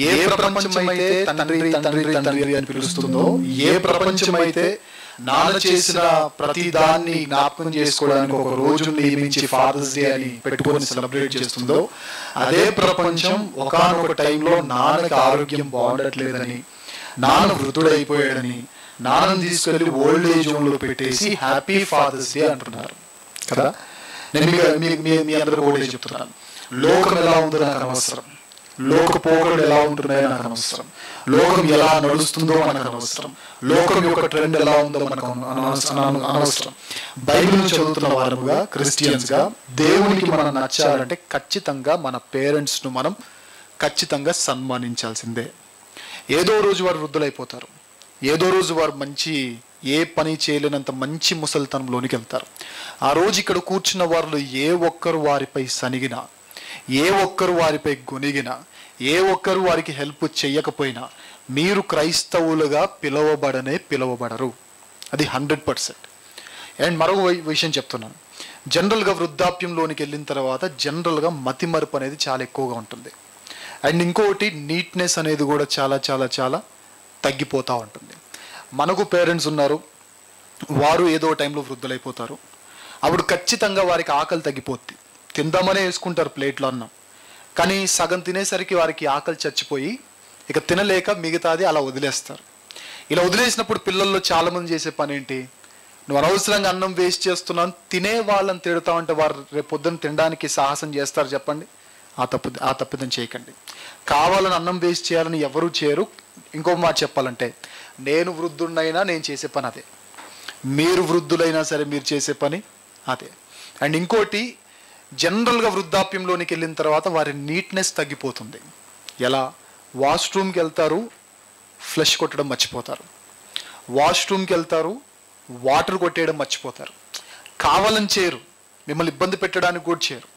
ఏ ప్రపంచమైతే తండ్రి తండ్రి తండ్రి అని పిలుస్తుందో, ఏ ప్రపంచమైతే నాన్న చేసిన ప్రతి దాన్ని జ్ఞాపకం చేసుకోవడానికి ఒక రోజు నియమించి ఫాదర్స్ డే అని పెట్టుకొని సెలబ్రేట్ చేస్తుందో, అదే ప్రపంచం ఒకానొక టైంలో నాన్నకి ఆరోగ్యం బాగుండట్లేదని, నాన్న వృద్ధుడైపోయాడని, నాన్నని తీసుకెళ్లి ఓల్డ్ ఏజ్ హోమ్ లో పెట్టేసి హ్యాపీ ఫాదర్స్ డే అంటున్నారు కదా. నేను మీ అందరూ ఓల్డ్ ఏజ్ చెప్తున్నాను. లోకం ఎలా ఉందో నాకు అనవసరం, లోక పోకడలు ఎలా ఉంటున్నాయో నాకు అనవసరం, లోకం ఎలా నడుస్తుందో మనకు అనవసరం, లోకం యొక్క ట్రెండ్ ఎలా ఉందో మనకు అనవసరం. బైబిల్ చదువుతున్న వారముగా, క్రిస్టియన్స్ గా దేవునికి మనం నచ్చాలంటే ఖచ్చితంగా మన పేరెంట్స్ ను మనం ఖచ్చితంగా సన్మానించాల్సిందే. ఏదో రోజు వారు వృద్ధులైపోతారు, ఏదో రోజు వారు ఏ పని చేయలేనంత మంచి ముసలితనంలోనికి వెళ్తారు. ఆ రోజు ఇక్కడ కూర్చున్న వారిలో ఏ ఒక్కరు వారిపై సనిగినా, ఏ ఒక్కరు వారిపై గొనిగినా, ఏ ఒక్కరు వారికి హెల్ప్ చేయకపోయినా మీరు క్రైస్తవులుగా పిలవబడరు. అది 100%. అండ్ మరొక విషయం చెప్తున్నాను. జనరల్గా వృద్ధాప్యంలోనికి వెళ్ళిన తర్వాత జనరల్గా మతిమరుపు అనేది చాలా ఎక్కువగా ఉంటుంది. అండ్ ఇంకొకటి నీట్నెస్ అనేది కూడా చాలా చాలా చాలా తగ్గిపోతూ ఉంటుంది. మనకు పేరెంట్స్ ఉన్నారు, వారు ఏదో టైంలో వృద్ధులైపోతారు. అప్పుడు ఖచ్చితంగా వారికి ఆకలి తగ్గిపోద్ది. తిందామనే వేసుకుంటారు ప్లేట్లో అన్నం, కానీ సగం తినేసరికి వారికి ఆకలి చచ్చిపోయి ఇక తినలేక మిగతాది అలా వదిలేస్తారు. ఇలా వదిలేసినప్పుడు పిల్లల్లో చాలామంది చేసే పని ఏంటి? నువ్వు అనవసరంగా అన్నం వేస్ట్ చేస్తున్నాను, తినే వాళ్ళని తిడతా ఉంటే వారు రేపు పొద్దున్న తినడానికి సాహసం చేస్తారు చెప్పండి? ఆ తప్పిదం చేయకండి. కావాలని అన్నం వేస్ట్ చేయాలని ఎవరూ చేయరు. ఇంకో మాట చెప్పాలంటే, నేను వృద్ధుడినైనా నేను చేసే పని అదే, మీరు వృద్ధులైనా సరే మీరు చేసే పని అదే. అండ్ ఇంకోటి, జనరల్గా వృద్ధాప్యంలోనికి వెళ్ళిన తర్వాత వారి నీట్నెస్ తగ్గిపోతుంది. ఎలా? వాష్రూమ్కి వెళ్తారు, ఫ్లష్ కొట్టడం మర్చిపోతారు. వాష్రూమ్కి వెళ్తారు, వాటర్ కొట్టేయడం మర్చిపోతారు. కావాలని చేయరు, మిమ్మల్ని ఇబ్బంది పెట్టడానికి కూడా చేయరు.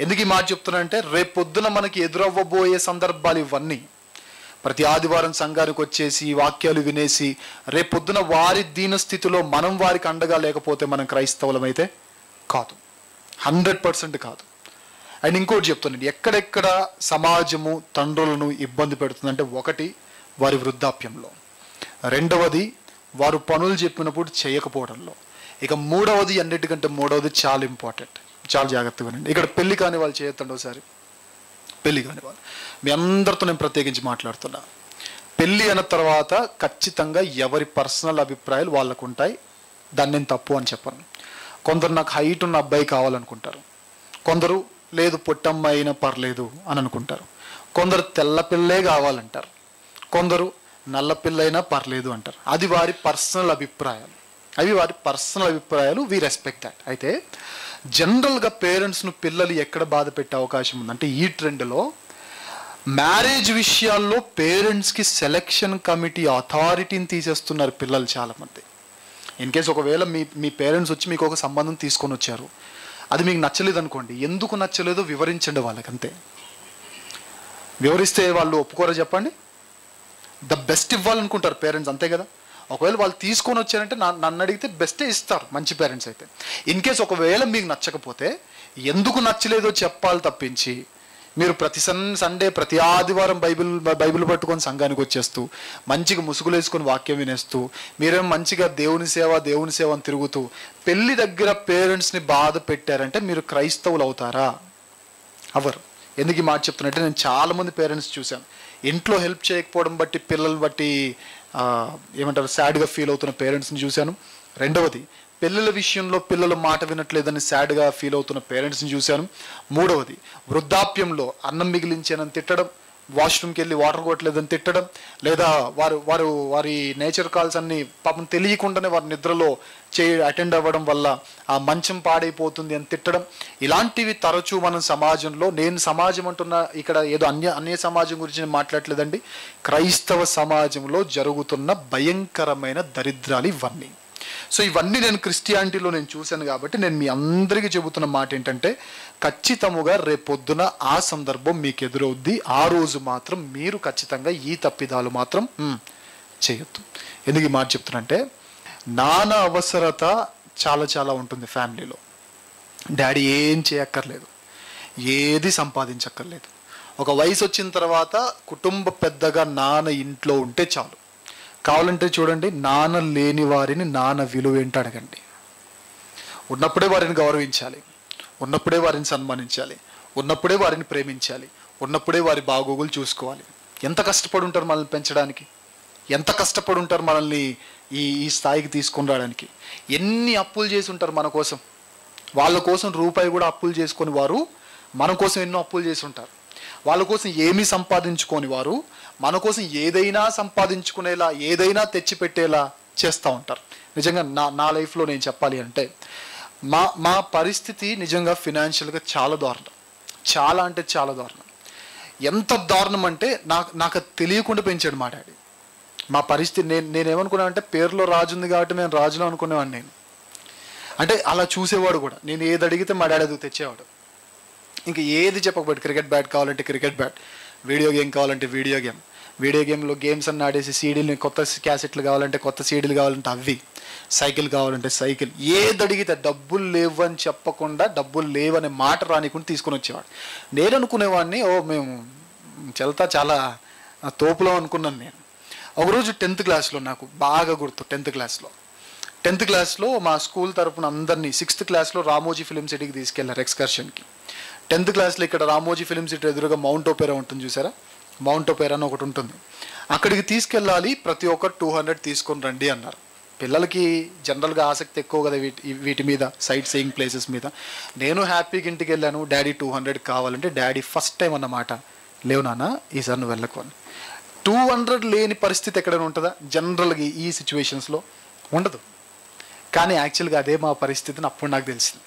ఎందుకు ఈ మాట చెప్తున్నానంటే, రేపు పొద్దున మనకి ఎదురవ్వబోయే సందర్భాలు ఇవన్నీ. ప్రతి ఆదివారం సంఘానికి వచ్చేసి వాక్యాలు వినేసి రేపు పొద్దున వారి దీన స్థితిలో మనం వారికి అండగా లేకపోతే మనం క్రైస్తవులమైతే కాదు, 100% కాదు. అండ్ ఇంకోటి చెప్తున్నాను, ఎక్కడెక్కడ సమాజము తండ్రులను ఇబ్బంది పెడుతుందంటే, ఒకటి వారి వృద్ధాప్యంలో, రెండవది వారు పనులు చెప్పినప్పుడు చేయకపోవడంలో, ఇక మూడవది, అన్నిటికంటే మూడవది చాలా ఇంపార్టెంట్, చాలా జాగ్రత్తగా వినండి. ఇక్కడ పెళ్లి కాని వాళ్ళు చేయొద్దండి ఒకసారి. పెళ్లి కాని వాళ్ళు, మీ అందరితో నేను ప్రత్యేకించి మాట్లాడుతున్నా. పెళ్ళి అన్న తర్వాత ఖచ్చితంగా ఎవరి పర్సనల్ అభిప్రాయాలు వాళ్ళకు ఉంటాయి. దాన్ని నేను తప్పు అని చెప్పను. కొందరు నాకు హైట్ ఉన్న అబ్బాయి కావాలనుకుంటారు, కొందరు లేదు పొట్టమ్మాయి అయినా పర్లేదు అని అనుకుంటారు, కొందరు తెల్ల పిల్లే కావాలంటారు, కొందరు నల్ల పిల్ల అయినా పర్లేదు అంటారు. అది వారి పర్సనల్ అభిప్రాయాలు, వీ రెస్పెక్ట్ దాట్. అయితే జనరల్గా పేరెంట్స్ను పిల్లలు ఎక్కడ బాధ పెట్టే అవకాశం ఉందంటే, ఈ ట్రెండ్లో మ్యారేజ్ విషయాల్లో పేరెంట్స్కి సెలెక్షన్ కమిటీ అథారిటీని తీసేస్తున్నారు పిల్లలు చాలామంది. ఇన్ కేస్ ఒకవేళ మీ పేరెంట్స్ వచ్చి మీకు ఒక సంబంధం తీసుకొని వచ్చారు, అది మీకు నచ్చలేదు అనుకోండి, ఎందుకు నచ్చలేదో వివరించండి వాళ్ళకి, అంతే. వివరిస్తే వాళ్ళు ఒప్పుకోరా చెప్పండి? ద బెస్ట్ ఇవ్వాలనుకుంటారు పేరెంట్స్, అంతే కదా. ఒకవేళ వాళ్ళు తీసుకొని వచ్చారంటే నన్ను అడిగితే బెస్టే ఇస్తారు మంచి పేరెంట్స్ అయితే. ఇన్ కేస్ ఒకవేళ మీకు నచ్చకపోతే ఎందుకు నచ్చలేదో చెప్పాలి తప్పించి, మీరు ప్రతి సండే ప్రతి ఆదివారం బైబిల్ పట్టుకొని సంఘానికి వచ్చేస్తూ మంచిగా ముసుగులు వేసుకొని వాక్యం వినేస్తూ మీరేమో మంచిగా దేవుని సేవ అని తిరుగుతూ పెళ్లి దగ్గర పేరెంట్స్ని బాధ పెట్టారంటే మీరు క్రైస్తవులు అవుతారా? అవరు. ఎందుకు ఈ మాట చెప్తున్నట్టే, నేను చాలామంది పేరెంట్స్ చూశాను, ఇంట్లో హెల్ప్ చేయకపోవడం బట్టి పిల్లలు బట్టి ఏమంటారు సాడ్గా ఫీల్ అవుతున్న పేరెంట్స్ని చూశాను. రెండవది, పిల్లల విషయంలో పిల్లలు మాట వినట్లేదని సాడ్గా ఫీల్ అవుతున్న పేరెంట్స్ని చూశాను. మూడవది, వృద్ధాప్యంలో అన్నం మిగిలించానని తిట్టడం, వాష్రూమ్కి వెళ్ళి వాటర్ కొట్టలేదని తిట్టడం, లేదా వారి నేచర్ కాల్స్ అన్ని పాపం తెలియకుండానే వారి నిద్రలో అటెండ్ అవ్వడం వల్ల ఆ మంచం పాడైపోతుంది అని తిట్టడం. ఇలాంటివి తరచూ మనం సమాజంలో, నేను సమాజం అంటున్న ఇక్కడ ఏదో అన్య సమాజం గురించి నేను మాట్లాడలేదండి, క్రైస్తవ సమాజంలో జరుగుతున్న భయంకరమైన దరిద్రాలు ఇవన్నీ. సో ఇవన్నీ నేను క్రిస్టియానిటీలో నేను చూశాను కాబట్టి నేను మీ అందరికీ చెబుతున్న మాట ఏంటంటే, ఖచ్చితముగా రేపొద్దున ఆ సందర్భం మీకు ఎదురవుద్ది. ఆ రోజు మాత్రం మీరు ఖచ్చితంగా ఈ తప్పిదాలు మాత్రం చేయొద్దు. ఎందుకు ఈ మాట చెప్తున్నంటే, నాన్న అవసరత చాలా చాలా ఉంటుంది ఫ్యామిలీలో. డాడీ ఏం చేయక్కర్లేదు, ఏది సంపాదించక్కర్లేదు, ఒక వయసు వచ్చిన తర్వాత కుటుంబ పెద్దగా నాన్న ఇంట్లో ఉంటే చాలు. కావాలంటే చూడండి, నాన్న లేని వారిని నాన్న విలువ ఏంటో అడగండి. ఉన్నప్పుడే వారిని గౌరవించాలి, ఉన్నప్పుడే వారిని సన్మానించాలి, ఉన్నప్పుడే వారిని ప్రేమించాలి, ఉన్నప్పుడే వారి బాగోగులు చూసుకోవాలి. ఎంత కష్టపడి ఉంటారు మనల్ని పెంచడానికి, ఎంత కష్టపడి ఉంటారు మనల్ని ఈ స్థాయికి తీసుకొని రావడానికి. ఎన్ని అప్పులు చేసి ఉంటారు మన కోసం. వాళ్ళ కోసం రూపాయి కూడా అప్పులు చేసుకొని వారు మన కోసం ఎన్నో అప్పులు చేసి ఉంటారు. వాళ్ళ కోసం ఏమీ సంపాదించుకొని వారు మన కోసం ఏదైనా సంపాదించుకునేలా, ఏదైనా తెచ్చిపెట్టేలా చేస్తూ ఉంటారు. నిజంగా నా లైఫ్లో నేను చెప్పాలి అంటే మా పరిస్థితి నిజంగా ఫినాన్షియల్గా చాలా దారుణం. చాలా అంటే చాలా దారుణం. ఎంత దారుణం అంటే నాకు తెలియకుండా పెంచాడు మా డాడీ. మా పరిస్థితి నేనేమనుకున్నాను అంటే, పేరులో రాజు ఉంది కాబట్టి మేము రాజులో అనుకునేవాడిని. నేను అంటే అలా చూసేవాడు కూడా. నేను ఏది అడిగితే మా డాడీ అది తెచ్చేవాడు. ఇంకా ఏది చెప్పకపోయాడు. క్రికెట్ బ్యాట్ కావాలంటే క్రికెట్ బ్యాట్, వీడియో గేమ్ కావాలంటే వీడియో గేమ్లో గేమ్స్ అన్నీ ఆడేసి, సీడీలు కొత్త క్యాసెట్లు కావాలంటే కొత్త సీడీలు కావాలంటే అవి, సైకిల్ కావాలంటే సైకిల్, ఏది అడిగితే డబ్బులు లేవు అని చెప్పకుండా, డబ్బులు లేవనే మాట రానికుండా తీసుకొని వచ్చేవాడు. నేను అనుకునేవాడిని, మేము చాలా తోపులో అనుకున్నాను నేను. ఒకరోజు 10th క్లాస్లో, నాకు బాగా గుర్తు, 10th క్లాస్లో మా స్కూల్ తరపున అందరినీ 6th క్లాస్లో రామోజీ ఫిలిం సిటీకి తీసుకెళ్లారు ఎక్స్కర్షన్కి. 10th క్లాస్లో ఇక్కడ రామోజీ ఫిలిం సిటీ ఎదురుగా మౌంట్ ఒపేరా ఉంటుంది చూసారా, మౌంట్ ఒపేరా అని ఒకటి ఉంటుంది. అక్కడికి తీసుకెళ్ళాలి, ప్రతి ఒక్కరు 200 తీసుకొని రండి అన్నారు. పిల్లలకి జనరల్గా ఆసక్తి ఎక్కువ కదా వీటి మీద, సైట్ సీయింగ్ ప్లేసెస్ మీద. నేను హ్యాపీగా ఇంటికి వెళ్ళాను. డాడీ 200 కావాలంటే, డాడీ ఫస్ట్ టైం అన్నమాట, లేవు నాన్న ఈసారి నువ్వు వెళ్ళకు అని. 200 లేని పరిస్థితి ఎక్కడైనా ఉంటుందా జనరల్గా ఈ సిచ్యువేషన్స్లో? ఉండదు. కానీ యాక్చువల్గా అదే మా పరిస్థితిని అప్పుడు నాకు తెలిసింది.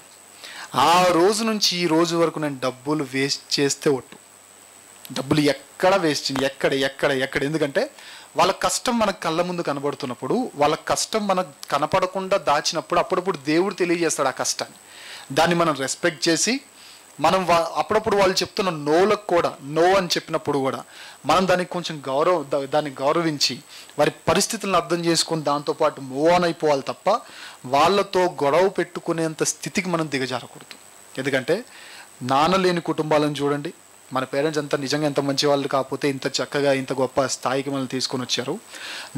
ఆ రోజు నుంచి ఈ రోజు వరకు నేను డబ్బులు వేస్ట్ చేస్తే ఒట్టు. డబ్బులు ఎక్కడ వేస్ట్, ఎక్కడ ఎందుకంటే వాళ్ళ కష్టం మనకు కళ్ళ ముందు కనబడుతున్నప్పుడు, వాళ్ళ కష్టం మనకు కనపడకుండా దాచినప్పుడు అప్పుడప్పుడు దేవుడు తెలియజేస్తాడు ఆ కష్టాన్ని. దాన్ని మనం రెస్పెక్ట్ చేసి, మనం అప్పుడప్పుడు వాళ్ళు చెప్తున్న నోలకు కూడా నో అని చెప్పినప్పుడు కూడా మనం దానికి కొంచెం దాన్ని గౌరవించి వారి పరిస్థితులను అర్థం చేసుకొని దాంతోపాటు మూవ్ ఆన్ అయిపోవాలి తప్ప వాళ్ళతో గొడవ పెట్టుకునేంత స్థితికి మనం దిగజారకూడదు. ఎందుకంటే నాన్న లేని కుటుంబాలను చూడండి. మన పేరెంట్స్ అంతా నిజంగా ఎంత మంచి వాళ్ళు కాకపోతే ఇంత చక్కగా ఇంత గొప్ప స్థాయికి మనల్ని తీసుకొని వచ్చారు.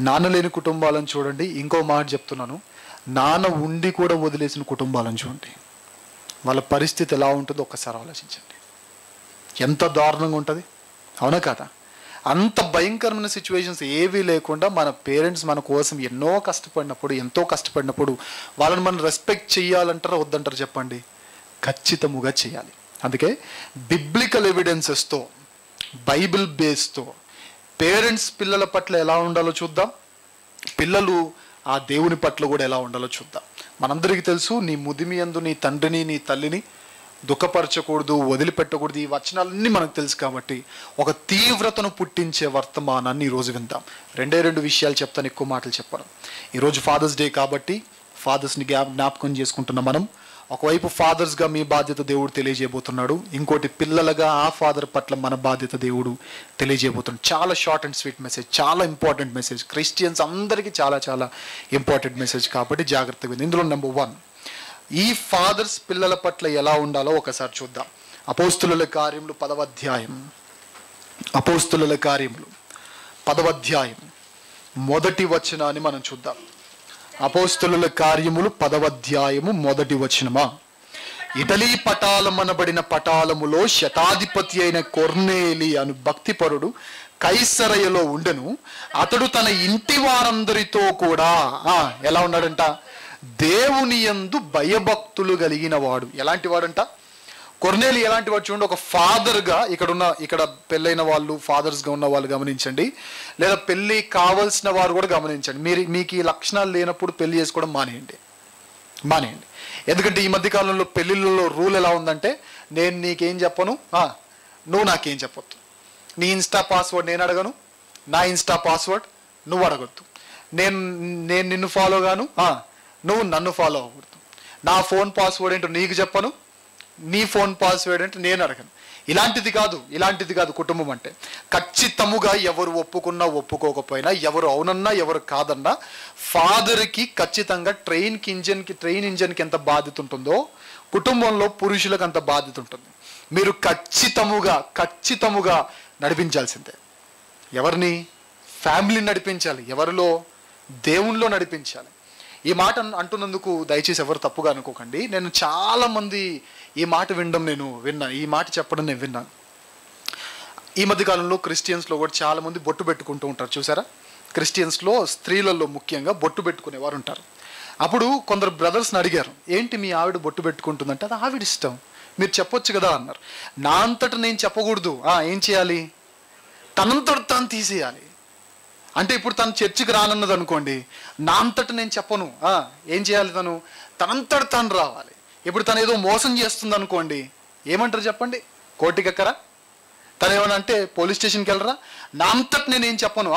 నాన్న లేని కుటుంబాలను చూడండి. ఇంకో మాట చెప్తున్నాను, నాన్న ఉండి కూడా వదిలేసిన కుటుంబాలను చూడండి. వాళ్ళ పరిస్థితి ఎలా ఉంటుందో ఒక్కసారి ఆలోచించండి. ఎంత దారుణంగా ఉంటుంది, అవునా కదా? అంత భయంకరమైన సిచ్యువేషన్స్ ఏవీ లేకుండా మన పేరెంట్స్ మన కోసం ఎంతో కష్టపడినప్పుడు వాళ్ళని మనం రెస్పెక్ట్ చేయాలంటారా వద్దంటారు చెప్పండి? ఖచ్చితంగా చేయాలి. అందుకే బిబ్లికల్ ఎవిడెన్సెస్తో, బైబిల్ బేస్తో పేరెంట్స్ పిల్లల పట్ల ఎలా ఉండాలో చూద్దాం, పిల్లలు ఆ దేవుని పట్ల కూడా ఎలా ఉండాలో చూద్దాం. మనందరికీ తెలుసు, నీ ముదిమి యందు నీ తండ్రిని నీ తల్లిని దుఃఖపరచకూడదు, వదిలిపెట్టకూడదు, ఈ వచనాలన్నీ మనకు తెలుసు. కాబట్టి ఒక తీవ్రతను పుట్టించే వర్తమానాన్ని ఈరోజు విందాం. 2 విషయాలు చెప్తాను, ఎక్కువ మాటలు చెప్పను. ఈరోజు ఫాదర్స్ డే కాబట్టి ఫాదర్స్ని జ్ఞాపకం చేసుకుంటున్న మనం, ఒకవైపు ఫాదర్స్గా మీ బాధ్యత దేవుడు తెలియజేయబోతున్నాడు, ఇంకోటి పిల్లలుగా ఆ ఫాదర్ పట్ల మన బాధ్యత దేవుడు తెలియజేయబోతున్నాడు. చాలా షార్ట్ అండ్ స్వీట్ మెసేజ్, చాలా ఇంపార్టెంట్ మెసేజ్, క్రిస్టియన్స్ అందరికీ చాలా చాలా ఇంపార్టెంట్ మెసేజ్. కాబట్టి జాగ్రత్తగా విందాం. ఇందులో నెంబర్ 1, ఈ ఫాదర్స్ పిల్లల పట్ల ఎలా ఉండాలో ఒకసారి చూద్దాం. అపోస్తుల కార్యములు 10వ అధ్యాయం, అపోస్తుల కార్యములు 10వ అధ్యాయం మొదటి వచనాన్ని మనం చూద్దాం. అపోస్తుల కార్యములు 10వ అధ్యాయము మొదటి వచనమా. ఇటలీ పటాలమనబడిన పటాలములో శతాధిపతి అయిన కొర్నేలి అను భక్తిపరుడు కైసరయలో ఉండెను. అతడు తన ఇంటి వారందరితో కూడా ఎలా ఉన్నాడంట? దేవుని యందు భయభక్తులు కలిగిన వాడు. ఎలాంటి వాడంట? కొర్నేలి ఎలాంటి వాడు చూడండి. ఒక ఫాదర్గా, ఇక్కడ పెళ్ళైన వాళ్ళు, ఫాదర్స్గా ఉన్న వాళ్ళు గమనించండి, లేదా పెళ్ళి కావాల్సిన వారు కూడా గమనించండి. మీకు ఈ లక్షణాలు లేనప్పుడు పెళ్లి చేసుకోవడం మానేయండి. ఎందుకంటే ఈ మధ్యకాలంలో పెళ్ళిళ్ళలో రూల్ ఎలా ఉందంటే, నేను నీకేం చెప్పను, నువ్వు నాకేం చెప్పొద్దు. నీ ఇన్స్టా పాస్వర్డ్ నేను అడగను, నా ఇన్స్టా పాస్వర్డ్ నువ్వు అడగొద్దు. నేను నిన్ను ఫాలో గాను, నువ్వు నన్ను ఫాలో అవ్వకూడదు. నా ఫోన్ పాస్వర్డ్ ఏంటో నీకు చెప్పను, నీ ఫోన్ పాస్వర్డ్ అంటే నేను అడగను. ఇలాంటిది కాదు కుటుంబం అంటే. ఖచ్చితముగా ఎవరు ఒప్పుకున్నా ఒప్పుకోకపోయినా, ఎవరు అవునన్నా ఎవరు కాదన్నా, ఫాదర్కి ఖచ్చితంగా ట్రైన్ ఇంజన్కి ఎంత బాధ్యత ఉంటుందో కుటుంబంలో పురుషులకు అంత బాధ్యత ఉంటుంది. మీరు ఖచ్చితముగా నడిపించాల్సిందే. ఎవరిని? ఫ్యామిలీని నడిపించాలి. ఎవరిలో? దేవునిలో నడిపించాలి. ఈ మాట అంటున్నందుకు దయచేసి ఎవరు తప్పుగా అనుకోకండి. నేను చాలామంది ఈ మాట విన్నాను, ఈ మాట చెప్పడం నేను విన్నాను. ఈ మధ్యకాలంలో క్రిస్టియన్స్లో కూడా చాలామంది బొట్టు పెట్టుకుంటూ ఉంటారు, చూసారా? క్రిస్టియన్స్లో స్త్రీలలో ముఖ్యంగా బొట్టు పెట్టుకునేవారు ఉంటారు. అప్పుడు కొందరు బ్రదర్స్ని అడిగారు, ఏంటి మీ ఆవిడ బొట్టు పెట్టుకుంటుందంటే, అది ఆవిడ ఇష్టం, మీరు చెప్పొచ్చు కదా అన్నారు. నా అంతటా నేను చెప్పకూడదు. ఏం చేయాలి? తనంతట తాను తీసేయాలి. అంటే ఇప్పుడు తను చర్చికి రానన్నది అనుకోండి, నా అంతటా నేను చెప్పను. ఏం చేయాలి? తనంతట తాను రావాలి. ఇప్పుడు తను ఏదో మోసం చేస్తుంది అనుకోండి, ఏమంటారు చెప్పండి? కోర్టుకెక్కరా? తను ఏమన్నా అంటే పోలీస్ స్టేషన్కి వెళ్ళరా? నా అంతట నేనేం చెప్పను.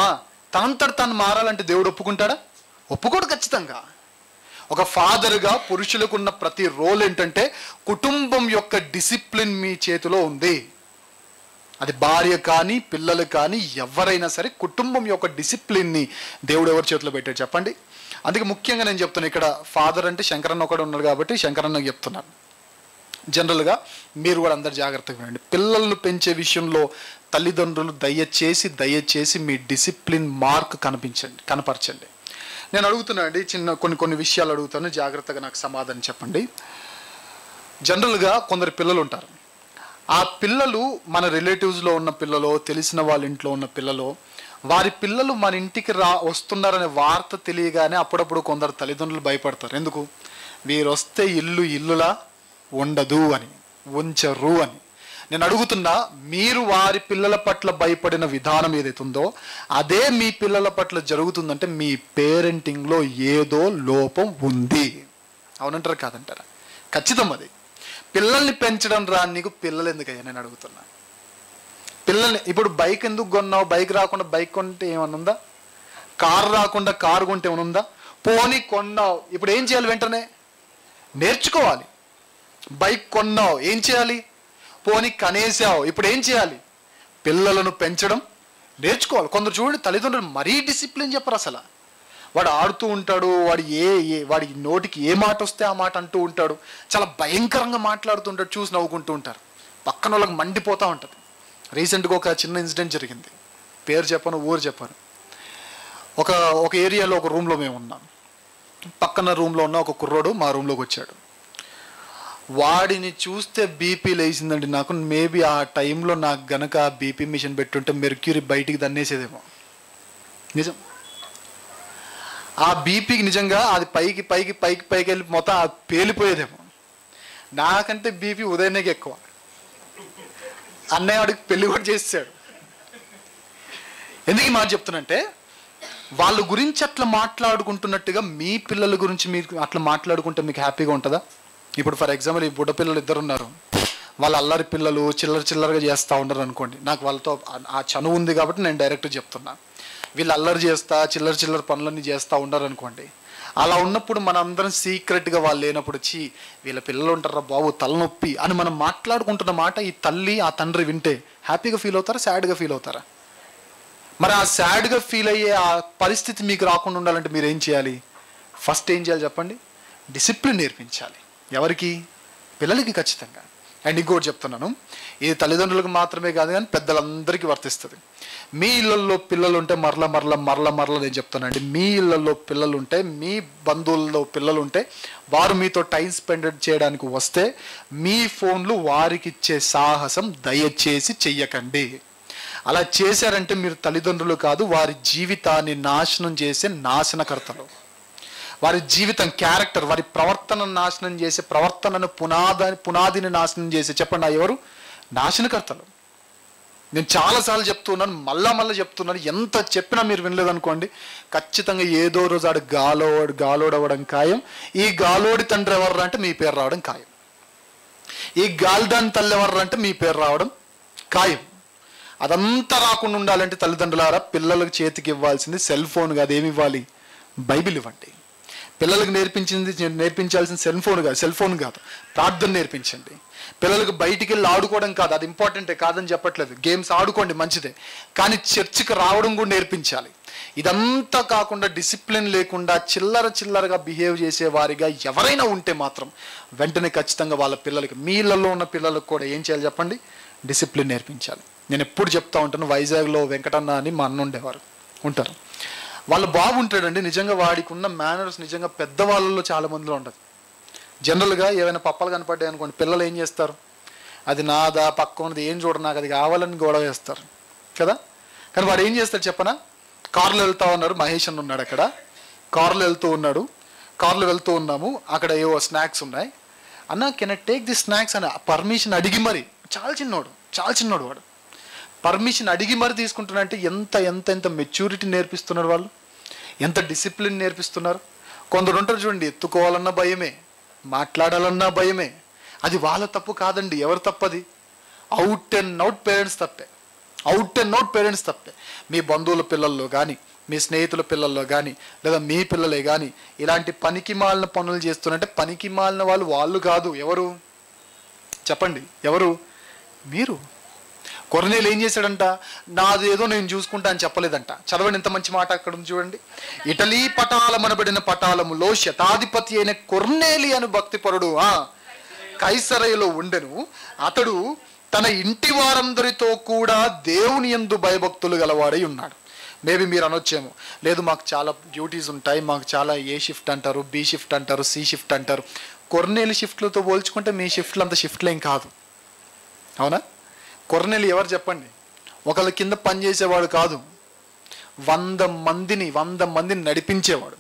తనంతట తాను మారాలంటే దేవుడు ఒప్పుకుంటాడా? ఒప్పుకోడు ఖచ్చితంగా. ఒక ఫాదర్గా పురుషులకు ఉన్న ప్రతి రోల్ ఏంటంటే, కుటుంబం యొక్క డిసిప్లిన్ మీ చేతిలో ఉంది. అది భార్య కానీ పిల్లలు కానీ ఎవరైనా సరే, కుటుంబం యొక్క డిసిప్లిన్ని దేవుడు ఎవరి చేతిలో పెట్టాడు చెప్పండి? అందుకే ముఖ్యంగా నేను చెప్తున్నాను, ఇక్కడ ఫాదర్ అంటే శంకరన్న ఒకడు ఉన్నాడు కాబట్టి శంకరన్నకు చెప్తున్నాను. జనరల్గా మీరు కూడా అందరు జాగ్రత్తగా వినండి. పిల్లలను పెంచే విషయంలో తల్లిదండ్రులు దయచేసి మీ డిసిప్లిన్ మార్క్ కనపరచండి. నేను అడుగుతున్నా అండి, కొన్ని విషయాలు అడుగుతాను, జాగ్రత్తగా నాకు సమాధానం చెప్పండి. జనరల్గా కొందరు పిల్లలు ఉంటారు. ఆ పిల్లలు మన రిలేటివ్స్లో ఉన్న పిల్లలు, తెలిసిన వాళ్ళ ఇంట్లో ఉన్న పిల్లలు, వారి పిల్లలు మన ఇంటికి వస్తున్నారనే వార్త తెలియగానే అప్పుడప్పుడు కొందరు తల్లిదండ్రులు భయపడతారు. ఎందుకు? వీరు వస్తే ఇల్లులా ఉండదు అని, ఉంచరు అని. నేను అడుగుతున్నా, మీరు వారి పిల్లల పట్ల భయపడిన విధానం ఏదైతే ఉందో అదే మీ పిల్లల పట్ల జరుగుతుందంటే మీ పేరెంటింగ్లో ఏదో లోపం ఉంది. అవునంటారా కాదంటారా? ఖచ్చితం. అది పిల్లల్ని పెంచడం నీకు పిల్లలు ఎందుకయ్యా నేను అడుగుతున్నా. పిల్లల్ని ఇప్పుడు బైక్ ఎందుకు కొన్నావు? బైక్ రాకుండా బైక్ కొంటే ఏమన్నా ఉందా? కారు రాకుండా కారు కొంటే ఏమన్నా ఉందా? పోనీ కొన్నావు, ఇప్పుడు ఏం చేయాలి? వెంటనే నేర్చుకోవాలి. బైక్ కొన్నావు, ఏం చేయాలి? పోనీ కనేసావు, ఇప్పుడు ఏం చేయాలి? పిల్లలను పెంచడం నేర్చుకోవాలి. కొందరు చూడండి, తల్లిదండ్రులు మరీ డిసిప్లిన్ చెప్పరు అసలు. వాడు ఆడుతూ ఉంటాడు, వాడి నోటికి ఏ మాట వస్తే ఆ మాట అంటూ ఉంటాడు, చాలా భయంకరంగా మాట్లాడుతుంటాడు, చూసి నవ్వుకుంటూ ఉంటారు. పక్కన వాళ్ళకి మండిపోతూ ఉంటుంది. రీసెంట్గా ఒక చిన్న ఇన్సిడెంట్ జరిగింది, పేరు చెప్పను, ఊరు చెప్పను. ఒక ఏరియాలో ఒక రూమ్లో మేము ఉన్నాం. పక్కన రూమ్లో ఉన్న ఒక కుర్రోడు మా రూమ్లోకి వచ్చాడు. వాడిని చూస్తే బీపీ లేచిందండి నాకు. మేబీ ఆ టైంలో నాకు గనక బీపీ మిషన్ పెట్టుంటే మెర్క్యూరీ బయటికి దన్నేసేదేమో. నిజం. ఆ బీపీకి నిజంగా అది పైకి వెళ్ళి మొత్తం పేలిపోయేదేమో. నాకంటే బీపీ ఉదయాన్నే ఎక్కువ. అన్నయ్య వాడికి పెళ్లి కూడా చేసాడు. ఎందుకు ఈ మాట చెప్తున్నంటే, వాళ్ళ గురించి అట్లా మాట్లాడుకుంటున్నట్టుగా మీ పిల్లల గురించి మీరు అట్లా మాట్లాడుకుంటే మీకు హ్యాపీగా ఉంటుందా? ఇప్పుడు ఫర్ ఎగ్జాంపుల్ ఈ బుడ్డ పిల్లలు ఇద్దరు ఉన్నారు, వాళ్ళ అల్లరి పిల్లలు చిల్లరగా చేస్తూ ఉండరు అనుకోండి. నాకు వాళ్ళతో ఆ చనువు ఉంది కాబట్టి నేను డైరెక్ట్ చెప్తున్నా. వీళ్ళు అల్లరి చేస్తా చిల్లర పనులన్నీ చేస్తూ ఉండరు అనుకోండి. అలా ఉన్నప్పుడు మన అందరం సీక్రెట్గా వాళ్ళు లేనప్పుడు వీళ్ళ పిల్లలు ఉంటారా బాబు తలనొప్పి అని మనం మాట్లాడుకుంటున్న మాట ఈ తల్లి ఆ తండ్రి వింటే హ్యాపీగా ఫీల్ అవుతారా, సాడ్గా ఫీల్ అవుతారా? మరి ఆ సాడ్గా ఫీల్ అయ్యే ఆ పరిస్థితి మీకు రాకుండా ఉండాలంటే మీరు ఏం చేయాలి? ఫస్ట్ ఏం చేయాలి చెప్పండి? డిసిప్లిన్ నేర్పించాలి. ఎవరికి? పిల్లలకి ఖచ్చితంగా. అండ్ ఇంకోటి చెప్తున్నాను, ఇది తల్లిదండ్రులకు మాత్రమే కాదు కానీ పెద్దలందరికీ వర్తిస్తుంది. మీ ఇళ్ళల్లో పిల్లలు ఉంటే మరల నేను చెప్తానండి, మీ ఇళ్ళల్లో పిల్లలు ఉంటే, మీ బంధువుల్లో పిల్లలు ఉంటే, వారు మీతో టైం స్పెండ్ చేయడానికి వస్తే మీ ఫోన్లు వారికి ఇచ్చే సాహసం దయచేసి చెయ్యకండి. అలా చేశారంటే మీరు తల్లిదండ్రులు కాదు, వారి జీవితాన్ని నాశనం చేసే నాశనకర్తలు. వారి జీవితం, క్యారెక్టర్, వారి ప్రవర్తన నాశనం చేసే, ప్రవర్తనను పునాదిని నాశనం చేసే చెప్పండి ఎవరు? నాశనకర్తలు. నేను చాలాసార్లు చెప్తున్నాను, మళ్ళా చెప్తున్నాను. ఎంత చెప్పినా మీరు వినలేదనుకోండి, ఖచ్చితంగా ఏదో రోజు ఆడు గాలోడవడం ఖాయం. ఈ గాలోడి తండ్రి ఎవర్రా అంటే మీ పేరు రావడం ఖాయం. ఈ గాల్దాని తల్లి ఎవర్రా అంటే మీ పేరు రావడం ఖాయం. అదంతా రాకుండా ఉండాలంటే తల్లిదండ్రులారా, పిల్లలకు చేతికి ఇవ్వాల్సింది సెల్ ఫోన్ కాదు. ఏమి ఇవ్వాలి? బైబిల్ ఇవ్వండి. పిల్లలకు నేర్పించాల్సిన సెల్ ఫోన్ కాదు, ప్రార్థన నేర్పించండి. పిల్లలకు బయటికి వెళ్ళి ఆడుకోవడం కాదు, అది ఇంపార్టెంటే, కాదని చెప్పట్లేదు. గేమ్స్ ఆడుకోండి, మంచిదే, కానీ చర్చికి రావడం కూడా నేర్పించాలి. ఇదంతా కాకుండా డిసిప్లిన్ లేకుండా చిల్లరగా బిహేవ్ చేసే వారిగా ఎవరైనా ఉంటే మాత్రం వెంటనే ఖచ్చితంగా వాళ్ళ పిల్లలకి, మీళ్ళలో ఉన్న పిల్లలకు కూడా ఏం చేయాలి చెప్పండి? డిసిప్లిన్ నేర్పించాలి. నేను ఎప్పుడు చెప్తా ఉంటాను, వైజాగ్లో వెంకటన్న అని మా అన్న ఉండేవారు ఉంటారు. వాళ్ళ బాబు ఉంటాడండి, నిజంగా వాడికి ఉన్న మేనర్స్ నిజంగా పెద్దవాళ్ళలో చాలా మందిలో ఉండదు. జనరల్గా ఏమైనా పప్పలు కనపడ్డాయి అనుకోండి, పిల్లలు ఏం చేస్తారు? అది నాదా పక్క ఉన్నది ఏం చూడరు, నాకు అది కావాలని గొడవ వేస్తారు కదా. కానీ వాడు ఏం చేస్తాడు చెప్పనా? కార్లో వెళ్తా ఉన్నారు, మహేష్ అని ఉన్నాడు అక్కడ, కార్లో వెళ్తూ ఉన్నాము, అక్కడ ఏవో స్నాక్స్ ఉన్నాయి. అన్న can I take the snacks అని పర్మిషన్ అడిగి మరి, చాలా చిన్నోడు వాడు, పర్మిషన్ అడిగి మరి తీసుకుంటున్నా అంటే ఎంత ఎంత ఎంత మెచ్యూరిటీ నేర్పిస్తున్నారు వాళ్ళు, ఎంత డిసిప్లిన్ నేర్పిస్తున్నారు. కొందరు ఉంటారు చూడండి, ఎత్తుకోవాలన్నా భయమే, మాట్లాడాలన్నా భయమే. అది వాళ్ళ తప్పు కాదండి. ఎవరు తప్పది? అవుట్ అండ్ అవుట్ పేరెంట్స్ తప్పే. మీ బంధువుల పిల్లల్లో కానీ, మీ స్నేహితుల పిల్లల్లో కానీ, లేదా మీ పిల్లలే కానీ ఇలాంటి పనికి మాలిన పనులు చేస్తున్నట్టే, పనికి మాలిన వాళ్ళు కాదు. ఎవరు చెప్పండి? ఎవరు? మీరు. కొర్నేలు ఏం చేశాడంట? నాది ఏదో నేను చూసుకుంటా అని చెప్పలేదంట. చదవండి ఎంత మంచి మాట అక్కడ ఉంది చూడండి. ఇటలీ పటాలమనబడిన పటాలములో శతాధిపతి అయిన కొర్నేలి అను భక్తిపరుడు కైసరయలో ఉండెను. అతడు తన ఇంటి వారందరితో కూడా దేవుని యందు భయభక్తులు గలవాడై ఉన్నాడు. మేబీ మీరు అనొచ్చేమో, లేదు మాకు చాలా డ్యూటీస్ ఉంటాయి, మాకు చాలా ఏ షిఫ్ట్ అంటారు, బి షిఫ్ట్ అంటారు, సి షిఫ్ట్ అంటారు. కొర్నేలి షిఫ్ట్లతో పోల్చుకుంటే మీ షిఫ్ట్లు అంత షిఫ్ట్లేం కాదు, అవునా? కొర్నేలి ఎవరు చెప్పండి? ఒకళ్ళ కింద పనిచేసేవాడు కాదు, 100 మందిని నడిపించేవాడు.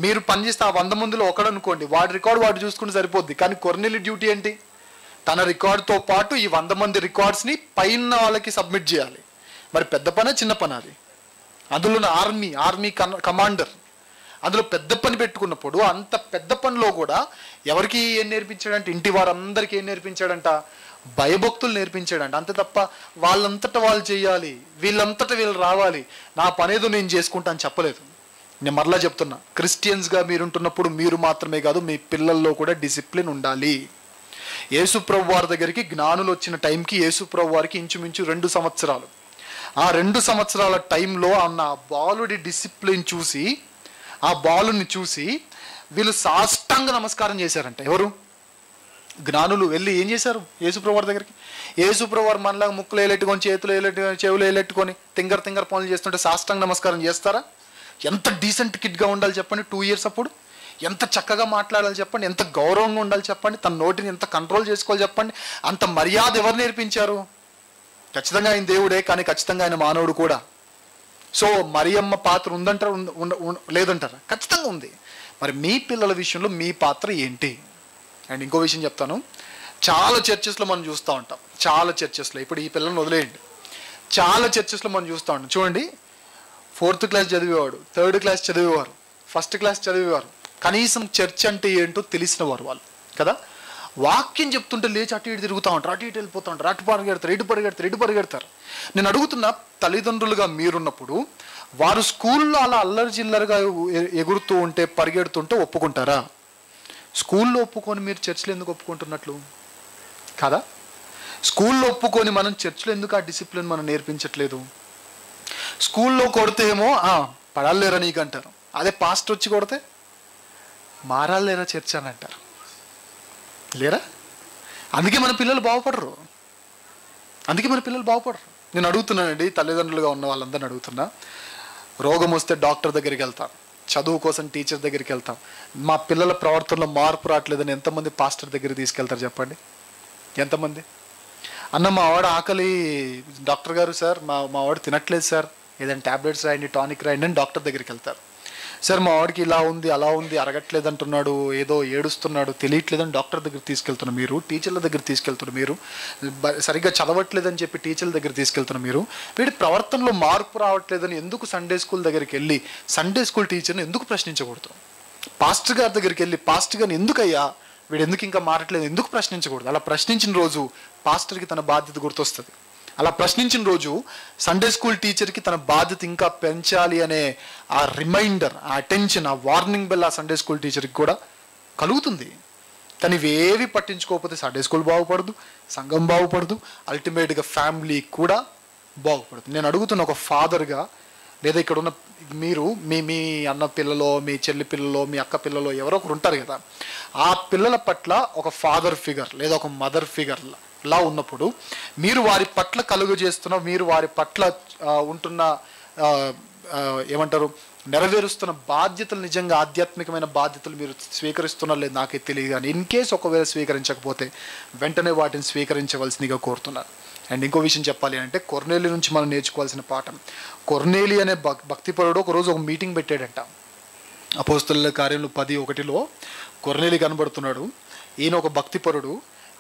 మీరు పనిచేస్తే ఆ 100 మందిలో ఒకడు అనుకోండి, వాడి రికార్డు వాడు చూసుకుంటే సరిపోద్ది. కానీ కొర్నేలి డ్యూటీ ఏంటి? తన రికార్డుతో పాటు ఈ 100 మంది రికార్డ్స్ని పైన వాళ్ళకి సబ్మిట్ చేయాలి. మరి పెద్ద పనా చిన్న పని అది? అందులో ఆర్మీ కమాండర్, అందులో పెద్ద పని పెట్టుకున్నప్పుడు అంత పెద్ద పనిలో కూడా ఎవరికి ఏం నేర్పించాడంటే, ఇంటి వారందరికీ ఏం నేర్పించాడంట? భయభక్తులు నేర్పించాడంట. అంతే తప్ప వాళ్ళంతటా వాళ్ళు చేయాలి, వీళ్ళంతటా వీళ్ళు రావాలి, నా పనేదో నేను చేసుకుంటా అని చెప్పలేదు. నేను మరలా చెప్తున్నా, క్రిస్టియన్స్గా మీరుంటున్నప్పుడు మీరు మాత్రమే కాదు, మీ పిల్లల్లో కూడా డిసిప్లిన్ ఉండాలి. యేసుప్రభు వారి దగ్గరికి జ్ఞానులు వచ్చిన టైంకి యేసుప్రభు వారికి ఇంచుమించు 2 సంవత్సరాలు. ఆ 2 సంవత్సరాల టైంలో ఆ బాలుడి డిసిప్లిన్ చూసి, ఆ బాలుని చూసి వీళ్ళు సాష్టాంగ నమస్కారం చేశారంట. ఎవరు? జ్ఞానులు వెళ్ళి ఏం చేశారు యేసుప్రభు వారి దగ్గరికి? యేసుప్రభు వారు మనలాగా ముక్కులు వేలెట్టుకొని, చేతులు వేలెట్టుకొని, చెవులు వేలెట్టుకొని తింగర్ పనులు చేస్తుంటే సాష్టాంగ నమస్కారం చేస్తారా? ఎంత డీసెంట్ కిడ్గా ఉండాలి చెప్పండి 2 years అప్పుడు. ఎంత చక్కగా మాట్లాడాలి చెప్పండి, ఎంత గౌరవంగా ఉండాలి చెప్పండి, తన నోటిని ఎంత కంట్రోల్ చేసుకోవాలి చెప్పండి. అంత మర్యాద ఎవరు నేర్పించారు? ఖచ్చితంగా ఆయన దేవుడే, కానీ ఖచ్చితంగా ఆయన మానవుడు కూడా. సో మరియమ్మ పాత్ర ఉందంటారా? లేదంటారా? ఖచ్చితంగా ఉంది. మరి మీ పిల్లల విషయంలో మీ పాత్ర ఏంటి? అండ్ ఇంకో విషయం చెప్తాను, చాలా చర్చెస్లో మనం చూస్తూ ఉంటాం, చాలా చర్చెస్లో, ఇప్పుడు ఈ పిల్లల్ని వదిలేయండి, చాలా చర్చెస్లో మనం చూస్తూ ఉంటాం. చూడండి, 4th క్లాస్ చదివేవాడు, 3rd క్లాస్ చదివేవారు, 1st క్లాస్ చదివేవారు, కనీసం చర్చ్ అంటే ఏంటో తెలిసిన వారు వాళ్ళు కదా. వాక్యం చెప్తుంటే లేచి అటు ఇటు తిరుగుతూ ఉంటారు, అటు ఇటు వెళ్ళిపోతూ ఉంటారు, అటు పరిగెడతారు. నేను అడుగుతున్నా, తల్లిదండ్రులుగా మీరున్నప్పుడు వారు స్కూల్లో అలా అల్లరి చిల్లరగా ఎగురుతూ ఉంటే, పరిగెడుతుంటే ఒప్పుకుంటారా? స్కూల్లో ఒప్పుకొని మీరు చర్చిలో ఎందుకు ఒప్పుకుంటున్నట్లు కదా? స్కూల్లో ఒప్పుకొని మనం చర్చిలో ఎందుకు ఆ డిసిప్లిన్ మనం నేర్పించట్లేదు? స్కూల్లో కొడితే ఏమో పడాలేరా నీకు అంటారు, అదే పాస్టర్ వచ్చి కొడితే మారాలేరా చర్చ్ అని అంటారు. లేరా? అందుకే మన పిల్లలు బాగుపడరు. నేను అడుగుతున్నానండి, తల్లిదండ్రులుగా ఉన్న వాళ్ళందరిని అడుగుతున్నా, రోగం వస్తే డాక్టర్ దగ్గరికి వెళ్తాం, చదువు కోసం టీచర్ దగ్గరికి వెళ్తాం, మా పిల్లల ప్రవర్తనలో మార్పు రావట్లేదని ఎంతమంది పాస్టర్ దగ్గరికి తీసుకెళ్తారు చెప్పండి? ఎంతమంది? అన్న మా వాడు ఆకలి, డాక్టర్ గారు సార్ మా వాడు తినట్లేదు సార్, ఏదైనా ట్యాబ్లెట్స్ రాయండి, టానిక్ రాయండి అని డాక్టర్ దగ్గరికి వెళ్తారు. సార్ మా వాడికి ఇలా ఉంది అలా ఉంది, అరగట్లేదు అంటున్నాడు, ఏదో ఏడుస్తున్నాడు, తెలియట్లేదని డాక్టర్ దగ్గర తీసుకెళ్తున్నారు మీరు, టీచర్ల దగ్గర తీసుకెళ్తున్నారు మీరు, సరిగ్గా చదవట్లేదని చెప్పి టీచర్ల దగ్గర తీసుకెళ్తున్నారు మీరు, వీడి ప్రవర్తనలో మార్పు రావట్లేదని ఎందుకు సండే స్కూల్ దగ్గరికి వెళ్ళి సండే స్కూల్ టీచర్ని ఎందుకు ప్రశ్నించకూడదు? పాస్టర్ గారి దగ్గరికి వెళ్ళి పాస్టర్ గారిని ఎందుకయ్యా వీడు ఎందుకు ఇంకా మారట్లేదు ఎందుకు ప్రశ్నించకూడదు? అలా ప్రశ్నించిన రోజు పాస్టర్కి తన బాధ్యత గుర్తొస్తుంది. అలా ప్రశ్నించిన రోజు సండే స్కూల్ టీచర్కి తన బాధ్యత ఇంకా పెంచాలి అనే ఆ రిమైండర్, ఆ అటెన్షన్, ఆ వార్నింగ్ బెల్ ఆ సండే స్కూల్ టీచర్కి కూడా కలుగుతుంది. కానీ ఇవేవి పట్టించుకోకపోతే సండే స్కూల్ బాగుపడదు, సంఘం బాగుపడదు, అల్టిమేట్గా ఫ్యామిలీ కూడా బాగుపడదు. నేను అడుగుతున్న ఒక ఫాదర్గా లేదా ఇక్కడ ఉన్న మీరు మీ మీ అన్న పిల్లలో, మీ చెల్లి పిల్లలో, మీ అక్క పిల్లలో ఎవరో ఒకరు ఉంటారు కదా, ఆ పిల్లల పట్ల ఒక ఫాదర్ ఫిగర్ లేదా ఒక మదర్ ఫిగర్ లా ఉన్నప్పుడు మీరు వారి పట్ల కలుగజేస్తున్న, మీరు వారి పట్ల ఉంటున్న ఏమంటారు నెరవేరుస్తున్న బాధ్యతలు నిజంగా ఆధ్యాత్మికమైన బాధ్యతలు మీరు స్వీకరిస్తున్నా లేదు నాకైతే తెలియదు. కానీ ఇన్ కేస్ ఒకవేళ స్వీకరించకపోతే వెంటనే వాటిని స్వీకరించవలసిందిగా కోరుతున్నాను. అండ్ ఇంకో విషయం చెప్పాలి అంటే కొర్నేలి నుంచి మనం నేర్చుకోవాల్సిన పాఠం. కొర్నేలి అనే భక్తిపరుడు ఒకరోజు ఒక మీటింగ్ పెట్టాడంట. అపోస్తలుల కార్యములు 10:1 కొర్నేలి కనబడుతున్నాడు. ఈయన ఒక భక్తిపరుడు.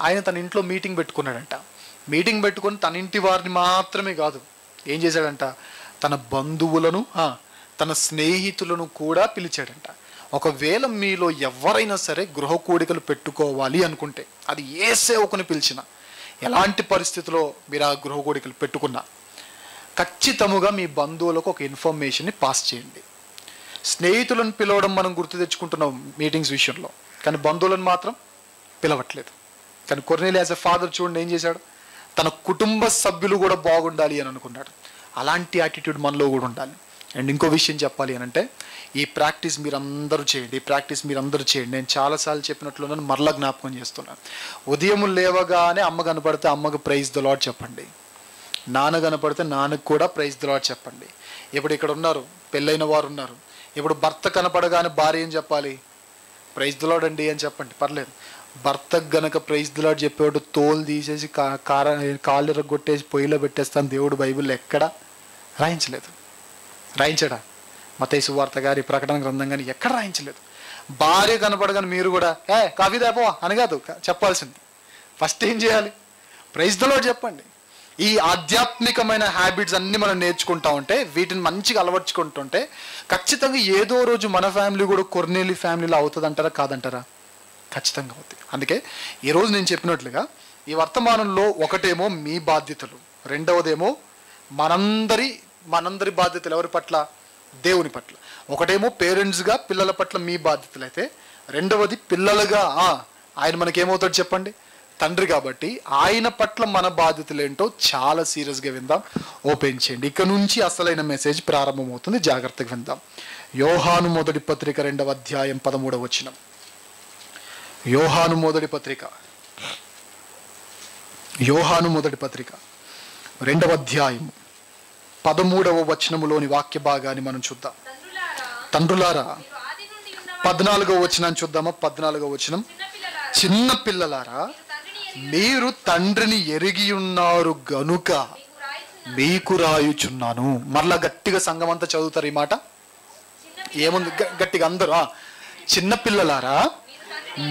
ఆయన తన ఇంట్లో మీటింగ్ పెట్టుకున్నాడంట. మీటింగ్ పెట్టుకొని తన ఇంటి వారిని మాత్రమే కాదు, ఏం చేశాడంట, తన బంధువులను, తన స్నేహితులను కూడా పిలిచాడంట. ఒకవేళ మీలో ఎవరైనా సరే గృహ కూడికలు పెట్టుకోవాలి అనుకుంటే, అది ఏ సేవకుని పిలిచినా, ఎలాంటి పరిస్థితిలో మీరు ఆ గృహ కూడికలు పెట్టుకున్నా, ఖచ్చితముగా మీ బంధువులకు ఒక ఇన్ఫర్మేషన్ని పాస్ చేయండి. స్నేహితులను పిలవడం మనం గుర్తు తెచ్చుకుంటున్నాం మీటింగ్స్ విషయంలో, కానీ బంధువులను మాత్రం పిలవట్లేదు. కానీ కొర్నేలి యాజ్ ఎ ఫాదర్ చూడండి ఏం చేశాడు, తన కుటుంబ సభ్యులు కూడా బాగుండాలి అని అనుకున్నాడు. అలాంటి యాటిట్యూడ్ మనలో కూడా ఉండాలి. అండ్ ఇంకో విషయం చెప్పాలి అని అంటే, ఈ ప్రాక్టీస్ మీరందరూ చేయండి. నేను చాలాసార్లు చెప్పినట్లున్నాను, మరలా జ్ఞాపకం చేస్తున్నాను. ఉదయం లేవగానే అమ్మ కనపడితే అమ్మకు ప్రైజ్ ద లార్డ్ చెప్పండి, నాన్న కనపడితే నాన్నకు కూడా ప్రైజ్ ద లార్డ్ చెప్పండి. ఇప్పుడు ఇక్కడ ఉన్నారు, పెళ్ళైన వారు ఉన్నారు, ఇప్పుడు భర్త కనపడగానే భార్య ఏం చెప్పాలి, ప్రైజ్ ద లార్డ్ అండి అని చెప్పండి, పర్లేదు. భర్తకు గనక ప్రైజ్ ద లార్డ్ చెప్పేవాడు తోలు తీసేసి కాళ్ళు ఎరగొట్టేసి పొయ్యిలో పెట్టేస్తాను దేవుడు బైబిల్లో ఎక్కడ రాయించలేదు. రాయించాడా? మత్తయి సువార్త గారి ప్రకటన గ్రంథం కానీ ఎక్కడ రాయించలేదు. భార్య కనపడగానే మీరు కూడా కాఫీ దాపో అని కాదు చెప్పాల్సింది. ఫస్ట్ ఏం చేయాలి, ప్రైజ్ ద లార్డ్ చెప్పండి. ఈ ఆధ్యాత్మికమైన హ్యాబిట్స్ అన్ని మనం నేర్చుకుంటా ఉంటే, వీటిని మంచిగా అలవర్చుకుంటుంటే ఖచ్చితంగా ఏదో రోజు మన ఫ్యామిలీ కూడా కొర్నేలి ఫ్యామిలీలో అవుతుంది అంటారా కాదంటారా? ఖచ్చితంగా అవుతుంది. అందుకే ఈరోజు నేను చెప్పినట్లుగా ఈ వర్తమానంలో ఒకటేమో మీ బాధ్యతలు, రెండవదేమో మనందరి బాధ్యతలు ఎవరి పట్ల, దేవుని పట్ల. ఒకటేమో పేరెంట్స్గా పిల్లల పట్ల మీ బాధ్యతలు అయితే, రెండవది పిల్లలుగా ఆయన మనకేమవుతాడు చెప్పండి, తండ్రి. కాబట్టి ఆయన పట్ల మన బాధ్యతలు ఏంటో చాలా సీరియస్గా విందాం. ఓపెన్ చేయండి, ఇక్కడ నుంచి అసలైన మెసేజ్ ప్రారంభమవుతుంది. జాగ్రత్తగా విందాం. యోహాను మొదటి పత్రిక 2వ అధ్యాయం 13వ వచనం. యోహాను మొదటి పత్రిక 2వ అధ్యాయం 13వ వచనములోని వాక్య భాగాన్ని మనం చూద్దాం. తండ్రులారా, 14వ వచనాన్ని చూద్దామా? 14వ వచనం, చిన్న పిల్లలారా మీరు తండ్రిని ఎరిగి ఉన్నారు గనుక మీకు రాయుచున్నాను. మరలా గట్టిగా సంఘం అంతా చదువుతారు ఈ మాట. ఏముంది గట్టిగా అందరూ, చిన్న పిల్లలారా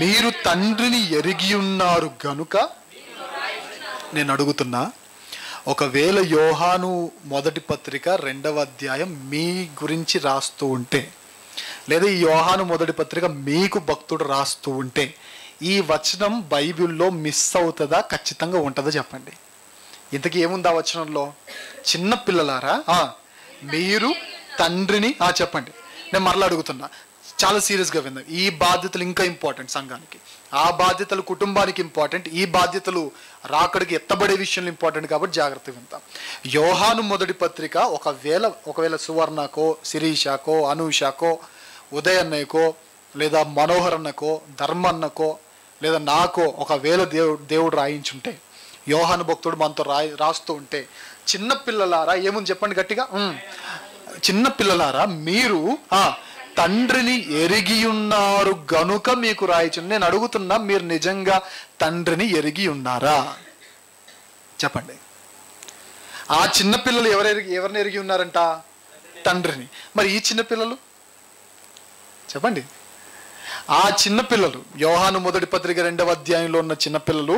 మీరు తండ్రిని ఎరిగి ఉన్నారు గనుక. నేను అడుగుతున్నా, ఒకవేళ యోహాను మొదటి పత్రిక 2వ అధ్యాయం మీ గురించి రాస్తూ ఉంటే, లేదా ఈ యోహాను మొదటి పత్రిక మీకు భక్తుడు రాస్తూ ఉంటే, ఈ వచనం బైబిల్లో మిస్ అవుతుందా ఖచ్చితంగా ఉంటుందా చెప్పండి. ఇంతకీ ఏముంది ఆ వచనంలో? చిన్న పిల్లలారా మీరు తండ్రిని చెప్పండి. నేను మరలా అడుగుతున్నా, చాలా సీరియస్గా విందాం. ఈ బాధ్యతలు ఇంకా ఇంపార్టెంట్ సంఘానికి, ఆ బాధ్యతలు కుటుంబానికి ఇంపార్టెంట్, ఈ బాధ్యతలు రాకడికి ఎత్తబడే విషయంలో ఇంపార్టెంట్. కాబట్టి జాగ్రత్తగా విందాం. యోహాను మొదటి పత్రిక ఒకవేళ సువర్ణకో, శిరీషకో, అనూషకో, ఉదయన్నయ్యకో, లేదా మనోహర్ అన్నకో, ధర్మన్నకో, లేదా నాకో ఒకవేళ దేవుడు రాయించుంటే, యోహాను భక్తుడు మనతో రాస్తూ ఉంటే, చిన్న పిల్లలారా ఏముంది చెప్పండి గట్టిగా. చిన్న పిల్లలారా మీరు తండ్రిని ఎరిగి ఉన్నారు గనుక మీకు రాయచు. నేను అడుగుతున్నా, మీరు నిజంగా తండ్రిని ఎరిగి ఉన్నారా చెప్పండి. ఆ చిన్నపిల్లలు ఎవరిని ఎరిగి ఉన్నారంట? తండ్రిని. మరి ఈ చిన్నపిల్లలు చెప్పండి. ఆ చిన్నపిల్లలు యోహాను మొదటి పత్రిక 2వ అధ్యాయంలో ఉన్న చిన్నపిల్లలు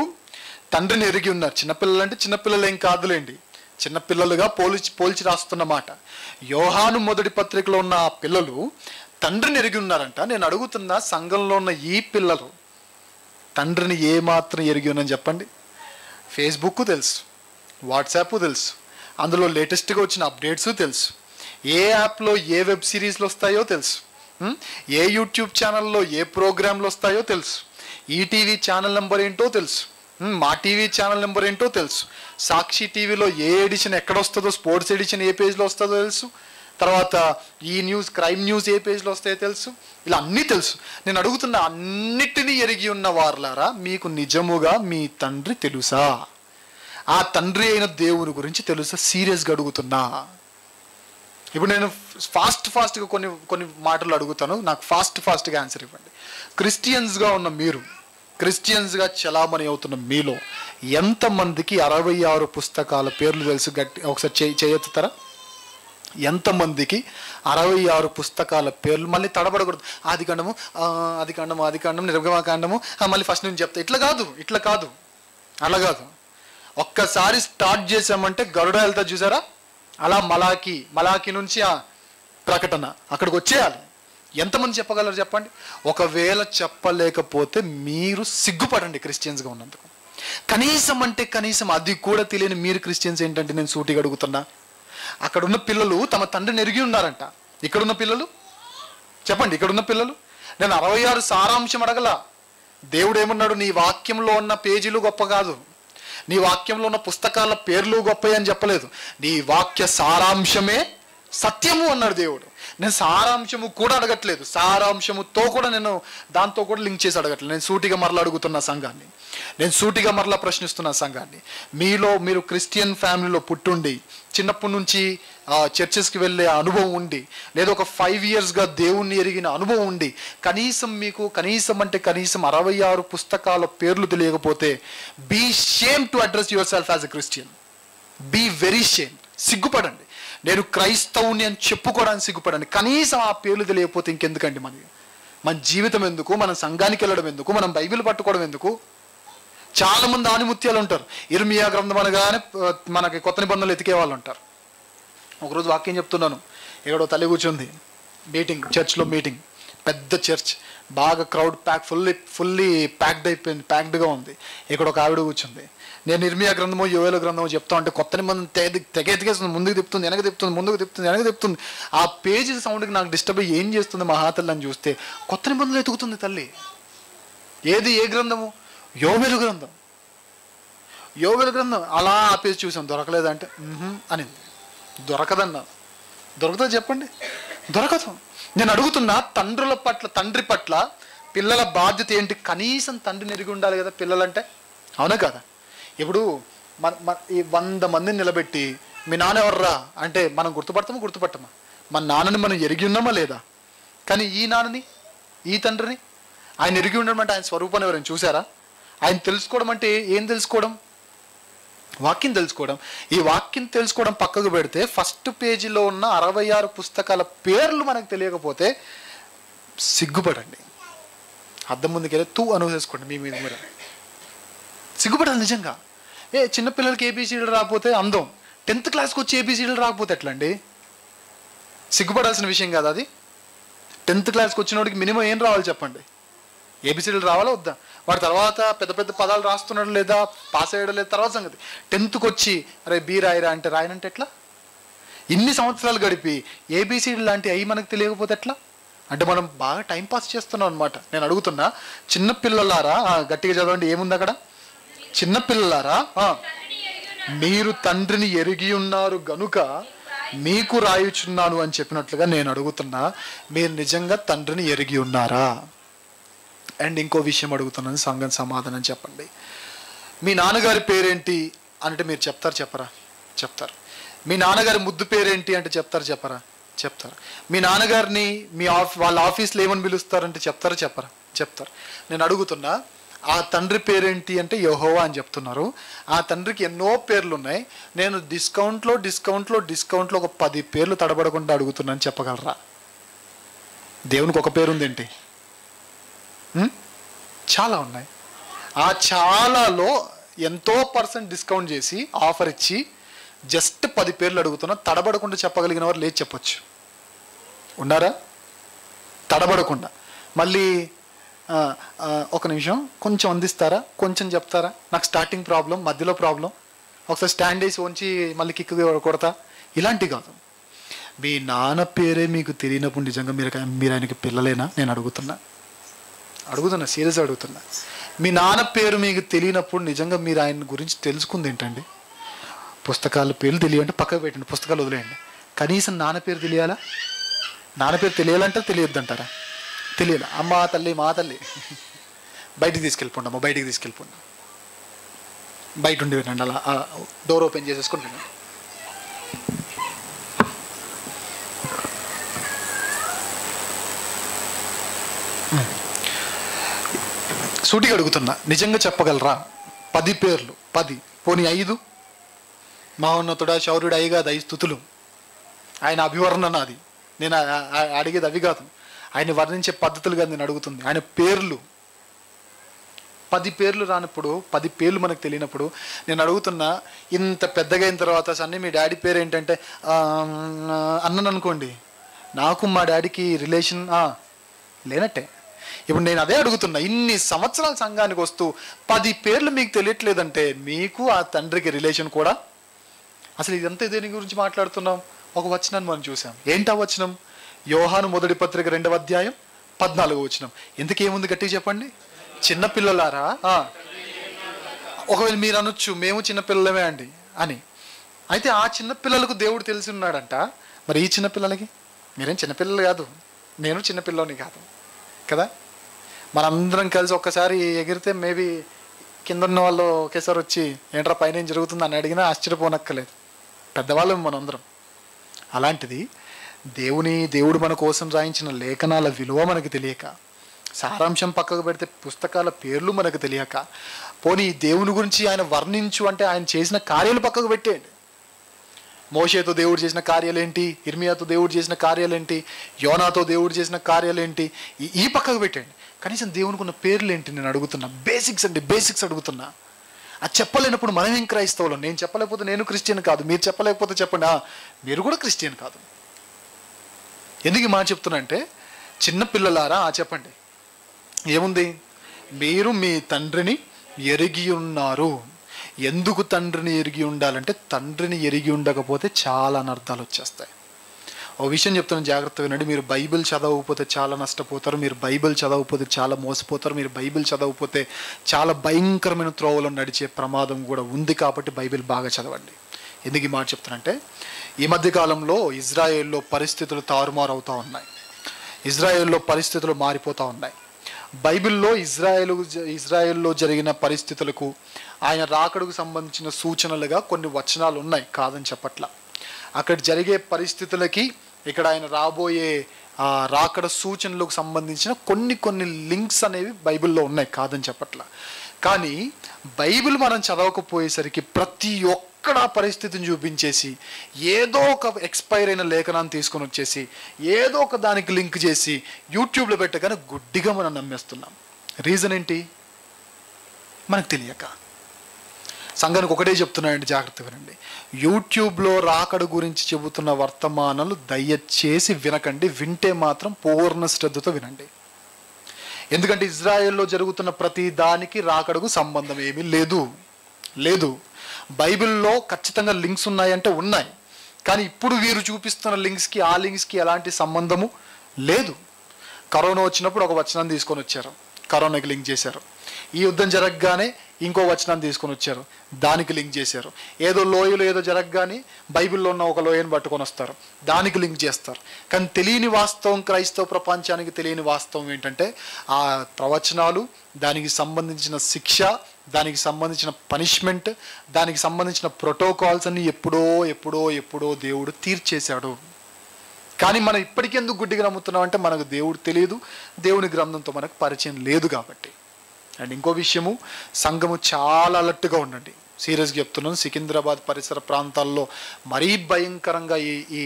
తండ్రిని ఎరిగి ఉన్నారు. చిన్నపిల్లలు అంటే చిన్నపిల్లలు ఏం కాదులేండి, చిన్నపిల్లలుగా పోల్చి రాస్తున్నమాట. యోహాను మొదటి పత్రికలో ఉన్న ఆ పిల్లలు తండ్రిని ఎరిగి ఉన్నారంట. నేను అడుగుతున్నా, సంఘంలో ఉన్న ఈ పిల్లలు తండ్రిని ఏమాత్రం ఎరిగి ఉన్నారని చెప్పండి. ఫేస్బుక్ తెలుసు, వాట్సాప్ తెలుసు, అందులో లేటెస్ట్గా వచ్చిన అప్డేట్స్ తెలుసు, ఏ యాప్లో ఏ వెబ్ సిరీస్లు వస్తాయో తెలుసు, ఏ యూట్యూబ్ ఛానల్లో ఏ ప్రోగ్రాంలు వస్తాయో తెలుసు, ఈటీవీ ఛానల్ నెంబర్ ఏంటో తెలుసు, మా టీవీ ఛానల్ నెంబర్ ఏంటో తెలుసు, సాక్షి టీవీలో ఏ ఎడిషన్ ఎక్కడ వస్తుందో, స్పోర్ట్స్ ఎడిషన్ ఏ పేజ్లో వస్తుందో తెలుసు, తర్వాత ఈ న్యూస్, క్రైమ్ న్యూస్ ఏ పేజ్లో వస్తాయో తెలుసు, ఇలా అన్నీ తెలుసు. నేను అడుగుతున్న, అన్నిటినీ ఎరిగి ఉన్న వారులారా, మీకు నిజముగా మీ తండ్రి తెలుసా? ఆ తండ్రి అయిన దేవుని గురించి తెలుసా? సీరియస్గా అడుగుతున్నా. ఇప్పుడు నేను ఫాస్ట్గా కొన్ని మాటలు అడుగుతాను, నాకు ఫాస్ట్గా ఆన్సర్ ఇవ్వండి. క్రిస్టియన్స్గా ఉన్న మీరు, క్రిస్టియన్స్గా చలామణి అవుతున్న మీలో ఎంతమందికి 66 పుస్తకాల పేర్లు తెలుసు? గట్టి ఒకసారి చేయెత్తుతారా? ఎంతమందికి 66 పుస్తకాల పేర్లు? మళ్ళీ తడబడకూడదు. ఆదికాండము నిర్గమకాండము మళ్ళీ ఫస్ట్ నుంచి చెప్తా. ఇట్లా కాదు, అలా కాదు. ఒక్కసారి స్టార్ట్ చేసామంటే గరుడ వెళ్తా చూసారా, అలా మలాకి నుంచి ఆ ప్రకటన అక్కడికి వచ్చేయాలి. ఎంతమంది చెప్పగలరు చెప్పండి? ఒకవేళ చెప్పలేకపోతే మీరు సిగ్గుపడండి క్రిస్టియన్స్గా ఉన్నందుకు. కనీసం అది కూడా తెలియని మీరు క్రిస్టియన్స్ ఏంటంటే నేను సూటిగా అడుగుతున్నా. అక్కడున్న పిల్లలు తమ తండ్రిని ఎరిగి ఉన్నారంట. ఇక్కడున్న పిల్లలు చెప్పండి, ఇక్కడున్న పిల్లలు. నేను 66 సారాంశం అడగల. దేవుడు ఏమన్నాడు? నీ వాక్యంలో ఉన్న పేజీలు గొప్ప కాదు, నీ వాక్యంలో ఉన్న పుస్తకాల పేర్లు గొప్పవి అని చెప్పలేదు. నీ వాక్య సారాంశమే సత్యము అన్నాడు దేవుడు. నేను సారాంశము కూడా అడగట్లేదు, సారాంశముతో కూడా నేను దాంతో కూడా లింక్ చేసి అడగట్లేదు. నేను సూటిగా మరలా అడుగుతున్న సంఘాన్ని, నేను సూటిగా మరలా ప్రశ్నిస్తున్న సంఘాన్ని. మీరు క్రిస్టియన్ ఫ్యామిలీలో పుట్టుండి చిన్నప్పటి నుంచి చర్చెస్కి వెళ్ళే అనుభవం ఉండి, లేదా ఒక 5 ఇయర్స్గా దేవుణ్ణి ఎరిగిన అనుభవం ఉండి, కనీసం 66 పుస్తకాల పేర్లు తెలియకపోతే be shame to address yourself as a Christian. Be very shame. సిగ్గుపడండి. నేను క్రైస్తవుని అని చెప్పుకోవడానికి సిగ్గుపడండి. కనీసం ఆ పేర్లు తెలియకపోతే ఇంకెందుకండి మన జీవితం ఎందుకు? మనం సంఘానికి వెళ్ళడం ఎందుకు? మనం బైబిల్ పట్టుకోవడం ఎందుకు? చాలా మంది ఆనిముత్యాలు ఉంటారు. ఇర్మియా గ్రంథం అనగానే మనకి కొత్త నిబంధనలు ఎతికే వాళ్ళు ఉంటారు. ఒకరోజు వాక్యం చెప్తున్నాను, ఎక్కడో తల్లి కూర్చుంది, మీటింగ్, చర్చ్లో మీటింగ్, పెద్ద చర్చ్, బాగా క్రౌడ్ ఫుల్లీ ప్యాక్డ్గా ఉంది. ఇక్కడ ఒక ఆవిడ కూర్చుంది. నేను ఇర్మియా గ్రంథమో యోవేలు గ్రంథమో చెప్తా ఉంటే కొత్త నిబంధన తెగ ఎతికేస్తుంది, ముందుకు తిప్పుతుంది, వెనక తిప్పుతుంది. ఆ పేజీ సౌండ్కి నాకు డిస్టర్బ్ అయ్యి ఏం చేస్తుంది మహాతల్లని చూస్తే కొత్త నిబంధనలు ఎతుకుతుంది తల్లి. ఏ గ్రంథము? యోవేలు గ్రంథం. అలా ఆ పేజీ చూసాం, దొరకలేదంటే అనింది. దొరకదన్నా. దొరుకుతుంది చెప్పండి? దొరకదు. నేను అడుగుతున్నా, తండ్రి పట్ల పిల్లల బాధ్యత ఏంటి? కనీసం తండ్రిని ఎరిగి ఉండాలి కదా పిల్లలంటే, అవునా కదా? ఇప్పుడు ఈ 100 మందిని నిలబెట్టి మీ నాన్న ఎవర్రా అంటే మనం గుర్తుపట్టమా? మన నాన్నని మనం ఎరిగి ఉన్నామా లేదా? కానీ ఈ నాన్నని, ఈ తండ్రిని ఆయన ఎరిగి ఉండడం అంటే ఆయన స్వరూపాన్ని ఎవరైనా చూసారా? ఆయన తెలుసుకోవడం అంటే ఏం తెలుసుకోవడం? వాక్యం తెలుసుకోవడం. ఈ వాక్యం తెలుసుకోవడం పక్కకు పెడితే ఫస్ట్ పేజీలో ఉన్న 66 పుస్తకాల పేర్లు మనకు తెలియకపోతే సిగ్గుపడండి. అద్దం ముందుకెళ్ళి తూ అనుసేసుకోండి మీ మీద మీరు. సిగ్గుపడాలి నిజంగా. చిన్నపిల్లలకి ఏబీసీడీలు రాకపోతే అందం, 10th క్లాస్కి వచ్చి ఏబీసీడీలు రాకపోతే ఎట్లా అండి? సిగ్గుపడాల్సిన విషయం కాదు అది. 10th క్లాస్కి వచ్చినోడికి మినిమం ఏం రావాలి చెప్పండి? ఏబీసీడీలు రావాలా వద్దా? వాడి తర్వాత పెద్ద పదాలు రాస్తున్నాడు లేదా, పాస్ అయ్యాడు లేదా తర్వాత సంగతి. 10th వచ్చి అరే బీ రాయనంటే ఎట్లా? ఇన్ని సంవత్సరాలు గడిపి ఏబీసీడీ లాంటి అవి మనకు తెలియకపోతే ఎట్లా? అంటే మనం బాగా టైంపాస్ చేస్తున్నాం అనమాట. నేను అడుగుతున్నా, చిన్నపిల్లలారా గట్టిగా చదవండి, ఏముంది అక్కడ? చిన్నపిల్లలారా మీరు తండ్రిని ఎరిగి ఉన్నారు గనుక మీకు రాయుచున్నాను అని చెప్పినట్లుగా నేను అడుగుతున్నా, మీరు నిజంగా తండ్రిని ఎరిగి ఉన్నారా? అండ్ ఇంకో విషయం అడుగుతున్నాను, సంఘం సమాధానం చెప్పండి. మీ నాన్నగారి పేరేంటి అంటే మీరు చెప్పరా? చెప్తారు. మీ నాన్నగారి ముద్దు పేరేంటి అంటే చెప్పరా? చెప్తారు. మీ నాన్నగారిని వాళ్ళ ఆఫీస్లో ఏమని పిలుస్తారంటే చెప్పరా? చెప్తారు. నేను అడుగుతున్నా, ఆ తండ్రి పేరేంటి అంటే యెహోవా అని చెప్తున్నారు. ఆ తండ్రికి ఎన్నో పేర్లు ఉన్నాయి. నేను డిస్కౌంట్లో ఒక 10 పేర్లు తడబడకుండా అడుగుతున్నాను, చెప్పగలరా? దేవునికి ఒక పేరు ఉందేంటి? చాలా ఉన్నాయి. ఆ చాలాలో ఎంతో % డిస్కౌంట్ చేసి ఆఫర్ ఇచ్చి జస్ట్ 10 పేర్లు అడుగుతున్నా. తడబడకుండా చెప్పగలిగిన వారు లేదు చెప్పొచ్చు. ఉన్నారా? తడబడకుండా. మళ్ళీ ఒక నిమిషం కొంచెం అందిస్తారా, కొంచెం చెప్తారా, నాకు స్టార్టింగ్ ప్రాబ్లం, మధ్యలో ప్రాబ్లం, ఒకసారి స్టాండ్ వేసి ఉంచి మళ్ళీ కిక్ కొడతా, ఇలాంటివి కాదు. మీ నాన్న పేరే మీకు తెలియనప్పుడు నిజంగా మీరు ఆయనకి పిల్లలేనా? నేను అడుగుతున్నా, సీరియస్ అడుగుతున్నా. మీ నాన్న పేరు మీకు తెలియనప్పుడు నిజంగా మీరు ఆయన గురించి తెలుసుకుంది ఏంటండి? పుస్తకాల పేర్లు తెలియంటే పక్కకు పెట్టండి, పుస్తకాలు వదిలేయండి. కనీసం నాన్న పేరు తెలియాలా? నాన్న పేరు తెలియాలంటే తెలియొద్దంటారా? తెలియాలి. అమ్మ తల్లి మా తల్లి బయటికి తీసుకెళ్ళిపోండి, అమ్మ బయటికి తీసుకెళ్ళిపోండి, బయట ఉండి వినండి, అలా డోర్ ఓపెన్ చేసేసుకుని వినండి. సూటిగా అడుగుతున్నా, నిజంగా చెప్పగలరా 10 పేర్లు? 10 పోనీ 5? మహోన్నతుడా, శౌర్యుడు, అయ్యగా 5 స్తుతులు, ఆయన అభివర్ణన. అది నేను అడిగేది అవి కాదు, ఆయన వర్ణించే పద్ధతులు కాదు నేను అడుగుతుంది, ఆయన పేర్లు. 10 పేర్లు రానప్పుడు, 10 పేర్లు మనకు తెలియనప్పుడు నేను అడుగుతున్నా, ఇంత పెద్దగా అయిన తర్వాత సన్నీ మీ డాడీ పేరు ఏంటంటే అన్నను అనుకోండి, నాకు మా డాడీకి రిలేషన్ లేనట్టే. ఇప్పుడు నేను అదే అడుగుతున్నా, ఇన్ని సంవత్సరాల సంఘానికి వస్తూ 10 పేర్లు మీకు తెలియట్లేదంటే మీకు ఆ తండ్రికి రిలేషన్ కూడా అసలు ఇదంతా దేని గురించి మాట్లాడుతున్నాం? ఒక వచనాన్ని మనం చూసాం. ఏంటా వచనం? యోహాను మొదటి పత్రిక 2వ అధ్యాయం 14వ వచనం. ఎందుకేముంది గట్టిగా చెప్పండి? చిన్నపిల్లలారా, ఒకవేళ మీరు అనొచ్చు మేము చిన్నపిల్లలమే అండి అని. అయితే ఆ చిన్నపిల్లలకు దేవుడు తెలిసి ఉన్నాడంట. మరి ఈ చిన్నపిల్లలకి మీరేం చిన్నపిల్లలు కాదు, నేను చిన్నపిల్లని కాదు కదా. మనందరం కలిసి ఒక్కసారి ఎగిరితే మేబీ కింద ఉన్న వాళ్ళు ఒకేసారి వచ్చి ఏంట్రా పైన ఏం జరుగుతుంది అని అడిగినా ఆశ్చర్యపోనక్కర్లేదు, పెద్దవాళ్ళం మనందరం. అలాంటిది దేవుడు మన కోసం రాయించిన లేఖనాల విలువ మనకు తెలియక, సారాంశం పక్కకు పెడితే పుస్తకాల పేర్లు మనకు తెలియక, పోనీ దేవుని గురించి ఆయన వర్ణించు అంటే ఆయన చేసిన కార్యాలు పక్కకు పెట్టేయండి. మోషేతో దేవుడు చేసిన కార్యాలేంటి, ఇర్మియాతో దేవుడు చేసిన కార్యాలేంటి, యోనాతో దేవుడు చేసిన కార్యాలేంటి, ఈ పక్కకు పెట్టండి. కనీసం దేవునికి ఉన్న పేర్లు ఏంటి నేను అడుగుతున్నా. బేసిక్స్ అండి, బేసిక్స్ అడుగుతున్నా. అది చెప్పలేనప్పుడు మనం ఏం క్రైస్తవులం? నేను చెప్పలేకపోతే నేను క్రిస్టియన్ కాదు, మీరు చెప్పలేకపోతే చెప్పండి మీరు కూడా క్రిస్టియన్ కాదు. ఎందుకు ఈ మాట చెప్తున్నా అంటే, చిన్నపిల్లలారా చెప్పండి ఏముంది? మీరు మీ తండ్రిని ఎరిగి ఉన్నారు. ఎందుకు తండ్రిని ఎరిగి ఉండాలంటే, తండ్రిని ఎరిగి ఉండకపోతే చాలా అనర్థాలు వచ్చేస్తాయి. ఓ విషయం చెప్తున్నాను, జాగ్రత్తగా వినండి. మీరు బైబిల్ చదవకపోతే చాలా నష్టపోతారు, మీరు బైబిల్ చదవకపోతే చాలా మోసపోతారు, మీరు బైబిల్ చదవకపోతే చాలా భయంకరమైన త్రోవలో నడిచే ప్రమాదం కూడా ఉంది. కాబట్టి బైబిల్ బాగా చదవండి. ఎందుకు ఈ మాట చెప్తానంటే, ఈ మధ్యకాలంలో ఇజ్రాయేల్లో పరిస్థితులు తారుమారు అవుతూ ఉన్నాయి, ఇజ్రాయేల్లో పరిస్థితులు మారిపోతూ ఉన్నాయి. బైబిల్లో ఇజ్రాయేల్లో జరిగిన పరిస్థితులకు ఆయన రాకడకు సంబంధించిన సూచనలుగా కొన్ని వచనాలు ఉన్నాయి, కాదని చెప్పట్ల. అక్కడ జరిగే పరిస్థితులకి ఇక్కడ ఆయన రాబోయే రాకడ సూచనలకు సంబంధించిన కొన్ని లింక్స్ అనేవి బైబిల్లో ఉన్నాయి, కాదని చెప్పట్ల. కానీ బైబిల్ మనం చదవకపోయేసరికి ప్రతి ఒక్కడ పరిస్థితిని చూపించేసి ఏదో ఒక ఎక్స్పైర్ అయిన లేఖనాన్ని తీసుకొని వచ్చేసి ఏదో ఒక దానికి లింక్ చేసి యూట్యూబ్లో పెట్టగానే గుడ్డిగా మనం నమ్మేస్తున్నాం. రీజన్ ఏంటి? మనకు తెలియక. సంఘానికి ఒకటే చెప్తున్నాయండి, జాగ్రత్తగా వినండి. యూట్యూబ్లో రాకడ గురించి చెబుతున్న వర్తమానాలు దయచేసి వినకండి, వింటే మాత్రం పూర్ణ శ్రద్ధతో వినండి. ఎందుకంటే ఇజ్రాయెల్లో జరుగుతున్న ప్రతి దానికి రాకడకు సంబంధం ఏమీ లేదు. బైబిల్లో ఖచ్చితంగా లింక్స్ ఉన్నాయంటే ఉన్నాయి, కానీ ఇప్పుడు వీరు చూపిస్తున్న లింక్స్కి ఆ లింక్స్కి ఎలాంటి సంబంధము లేదు. కరోనా వచ్చినప్పుడు ఒక వచనాన్ని తీసుకొని వచ్చారు, కరోనాకి లింక్ చేశారు. ఈ యుద్ధం జరగగానే ఇంకో వచనాన్ని తీసుకొని వచ్చారు, దానికి లింక్ చేశారు. ఏదో లోయలో ఏదో జరగగానే బైబిల్లో ఉన్న ఒక లోయను పట్టుకొని వస్తారు, దానికి లింక్ చేస్తారు. కానీ తెలియని వాస్తవం, క్రైస్తవ ప్రపంచానికి తెలియని వాస్తవం ఏంటంటే, ఆ ప్రవచనాలు, దానికి సంబంధించిన శిక్ష, దానికి సంబంధించిన పనిష్మెంట్, దానికి సంబంధించిన ప్రోటోకాల్స్ అన్ని ఎప్పుడో దేవుడు తీర్చేశాడు. కానీ మనం ఇప్పటికెందుకు గుడ్డిగా నమ్ముతున్నాం అంటే, మనకు దేవుడు తెలియదు, దేవుని గ్రంథంతో మనకు పరిచయం లేదు కాబట్టి. అండ్ ఇంకో విషయము, సంఘము చాలా అలర్ట్గా ఉండండి. సీరియస్గా చెప్తున్నాను. సికింద్రాబాద్ పరిసర ప్రాంతాల్లో మరీ భయంకరంగా ఈ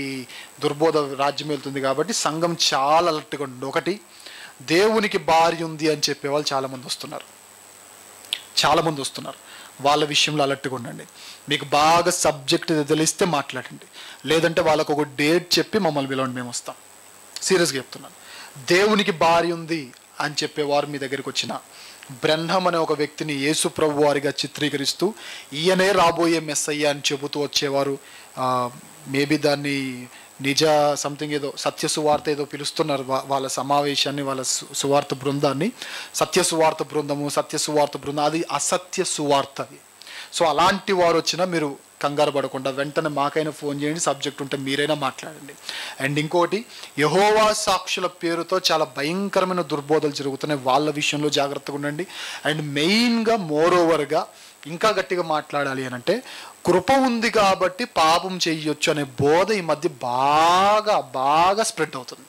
దుర్బోధ రాజ్యం వెళ్తుంది కాబట్టి సంఘం చాలా అలర్ట్గా ఉండండి. ఒకటి, దేవునికి భార్య ఉంది అని చెప్పేవాళ్ళు చాలామంది వస్తున్నారు. వాళ్ళ విషయంలో అలర్ట్గా ఉండండి. మీకు బాగా సబ్జెక్ట్ తెలిస్తే మాట్లాడండి, లేదంటే వాళ్ళకు ఒక డేట్ చెప్పి మమ్మల్ని పిలవండి, మేము వస్తాం. సీరియస్గా చెప్తున్నాను. దేవునికి భార్య ఉంది అని చెప్పేవారు మీ దగ్గరికి వచ్చిన బ్రహ్మం అనే ఒక వ్యక్తిని యేసు ప్రభు వారిగా చిత్రీకరిస్తూ ఈయనే రాబోయే మెస్సయ్య అని చెబుతూ వచ్చేవారు. మేబీ దాన్ని నిజ సంథింగ్ ఏదో సత్య సువార్త ఏదో పిలుస్తున్నారు వాళ్ళ సమావేశాన్ని, వాళ్ళ సువార్త బృందాన్ని. సత్య సువార్త బృందం, అది అసత్య సువార్త. అది సో అలాంటి వారు వచ్చినా మీరు కంగారు పడకుండా వెంటనే మాకైనా ఫోన్ చేయండి, సబ్జెక్ట్ ఉంటే మీరైనా మాట్లాడండి. అండ్ ఇంకోటి, యెహోవా సాక్షుల పేరుతో చాలా భయంకరమైన దుర్బోధలు జరుగుతున్నాయి, వాళ్ళ విషయంలో జాగ్రత్తగా ఉండండి. అండ్ మెయిన్గా మోరోవర్గా ఇంకా గట్టిగా మాట్లాడాలి అని అంటే, కృప ఉంది కాబట్టి పాపం చెయ్యొచ్చు అనే బోధ ఈ మధ్య బాగా బాగా స్ప్రెడ్ అవుతుంది.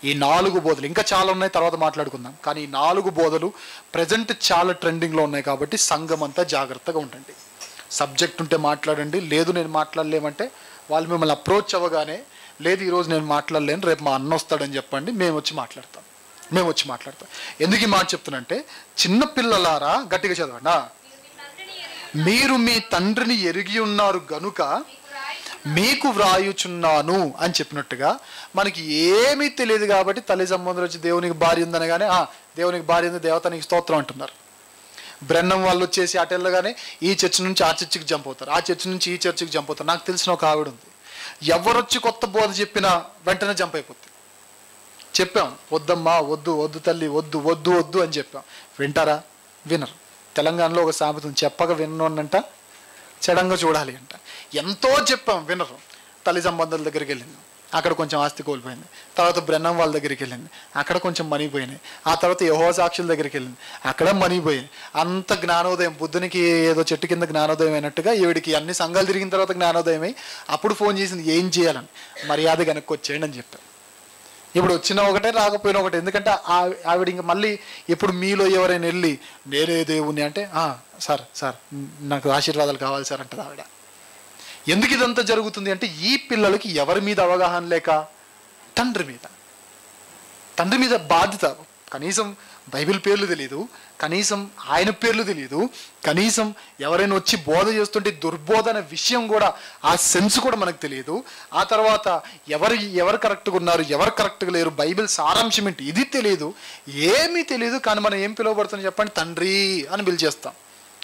ఈ 4 బోధలు ఇంకా చాలా ఉన్నాయి, తర్వాత మాట్లాడుకుందాం. కానీ ఈ 4 బోధలు ప్రజెంట్ చాలా ట్రెండింగ్లో ఉన్నాయి కాబట్టి సంఘం అంతా జాగ్రత్తగా ఉండండి. సబ్జెక్ట్ ఉంటే మాట్లాడండి, లేదు నేను మాట్లాడలేమంటే వాళ్ళు మిమ్మల్ని అప్రోచ్ అవ్వగానే, లేదు ఈరోజు నేను మాట్లాడలేను, రేపు మా అన్న వస్తాడని చెప్పండి, మేము వచ్చి మాట్లాడతాం. ఎందుకు ఈ మాట చెప్తానంటే, చిన్నపిల్లలారా గట్టిగా చదవండి, మీరు మీ తండ్రిని ఎరిగి ఉన్నారు గనుక మీకు వ్రాయుచున్నాను అని చెప్పినట్టుగా, మనకి ఏమీ తెలియదు కాబట్టి తల్లి సంబంధం వచ్చి దేవునికి భార్య ఉందనగానే దేవునికి భార్య ఉంది, దేవతానికి స్తోత్రం అంటున్నారు. బ్రెన్నం వాళ్ళు వచ్చేసి అటు వెళ్ళగానే ఈ చర్చ్ నుంచి ఆ చర్చికి జంప్ అవుతారు, ఆ చర్చ్ నుంచి ఈ చర్చికి జంప్ అవుతారు. నాకు తెలిసిన ఒక ఆవిడ ఉంది, ఎవరొచ్చి కొత్త బోధ చెప్పినా వెంటనే జంప్ అయిపోతుంది. చెప్పాం, వద్దమ్మా, వద్దు వద్దు తల్లి, వద్దు వద్దు వద్దు అని చెప్పాం. వింటారా? వినరు. తెలంగాణలో ఒక సామెత ఉంది, చెప్పక విన్నోన్నంట చెడంగా చూడాలి అంట. ఎంతో చెప్పాం, వినరు. తల్లి సంబంధాల దగ్గరికి వెళ్ళింది, అక్కడ కొంచెం ఆస్తి కోల్పోయింది. తర్వాత బ్రెన్నం వాళ్ళ దగ్గరికి వెళ్ళింది, అక్కడ కొంచెం మనీ పోయినాయి. ఆ తర్వాత యెహోవా సాక్షుల దగ్గరికి వెళ్ళింది, అక్కడ మనీ పోయింది. అంత జ్ఞానోదయం, బుద్ధునికి ఏదో చెట్టు కింద జ్ఞానోదయం అయినట్టుగా ఈవిడికి అన్ని సంఘాలు తిరిగిన తర్వాత జ్ఞానోదయం అయి అప్పుడు ఫోన్ చేసింది, ఏం చేయాలని, మర్యాద వెనక్కి వచ్చేయండి అని చెప్పాను. ఇప్పుడు వచ్చినా ఒకటే, రాకపోయినా ఒకటే. ఎందుకంటే ఆవిడ ఇంక మళ్ళీ ఇప్పుడు మీలో ఎవరైనా వెళ్ళి నేనే దేవుణ్ణి అంటే, సార్ నాకు ఆశీర్వాదాలు కావాలి సార్ అంటది ఆవిడ. ఎందుకు ఇదంతా జరుగుతుంది అంటే, ఈ పిల్లలకి ఎవరి మీద అవగాహన లేక, తండ్రి మీద బాధ్యత. కనీసం బైబిల్ పేర్లు తెలియదు, కనీసం ఆయన పేర్లు తెలియదు, కనీసం ఎవరైనా వచ్చి బోధ చేస్తుంటే దుర్బోధ అనే విషయం కూడా, ఆ సెన్స్ కూడా మనకు తెలియదు. ఆ తర్వాత ఎవరు కరెక్ట్గా ఉన్నారు, ఎవరు కరెక్ట్గా లేరు, బైబిల్ సారాంశం ఏంటి ఇది తెలియదు, ఏమీ తెలియదు. కానీ మనం ఏం పిలువబడుతుంది చెప్పండి? తండ్రి అని పిలిచేస్తాం.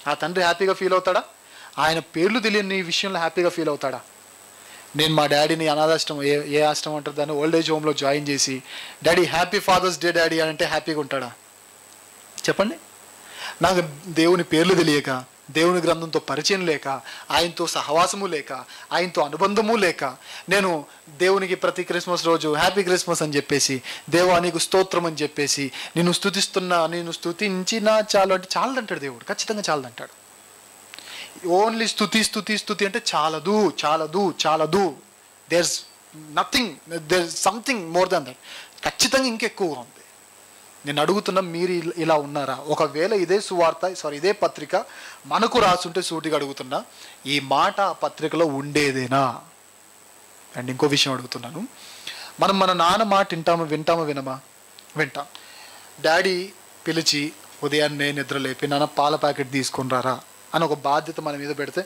ఆ తండ్రి హ్యాపీగా ఫీల్ అవుతాడా? ఆయన పేర్లు తెలియని విషయంలో హ్యాపీగా ఫీల్ అవుతాడా? నేను మా డాడీని అనాథాశ్రమం, ఏ ఆశ్రమం అంటారు దాన్ని, ఓల్డ్ ఏజ్ హోమ్లో జాయిన్ చేసి, daddy happy father's day daddy అని అంటే హ్యాపీగా ఉంటాడా? చెప్పండి. నాకు దేవుని పేర్లు తెలియక, దేవుని గ్రంథంతో పరిచయం లేక, ఆయనతో సహవాసము లేక, ఆయనతో అనుబంధము లేక, నేను దేవునికి ప్రతి క్రిస్మస్ రోజు హ్యాపీ క్రిస్మస్ అని చెప్పేసి, దేవా నీకు స్తోత్రం అని చెప్పేసి, నేను స్తుతించినా చాలు అంటే చాలదంటాడు దేవుడు. ఖచ్చితంగా చాలదంటాడు. ఓన్లీ స్తుతి అంటే చాలదు. There something more than that. ఖచ్చితంగా ఇంకెక్కువగా ఉంది. నేను అడుగుతున్నా, మీరు ఇలా ఉన్నారా? ఒకవేళ ఇదే పత్రిక మనకు రాసుంటే సూటిగా అడుగుతున్నా, ఈ మాట ఆ పత్రికలో ఉండేదేనా? అండ్ ఇంకో విషయం అడుగుతున్నాను, మనం మన నాన్న మాట వింటామా వింటాం. డాడీ పిలిచి ఉదయాన్నే నిద్ర లేపి, నాన్న పాల ప్యాకెట్ తీసుకొని రారా అని ఒక బాధ్యత మన మీద పెడితే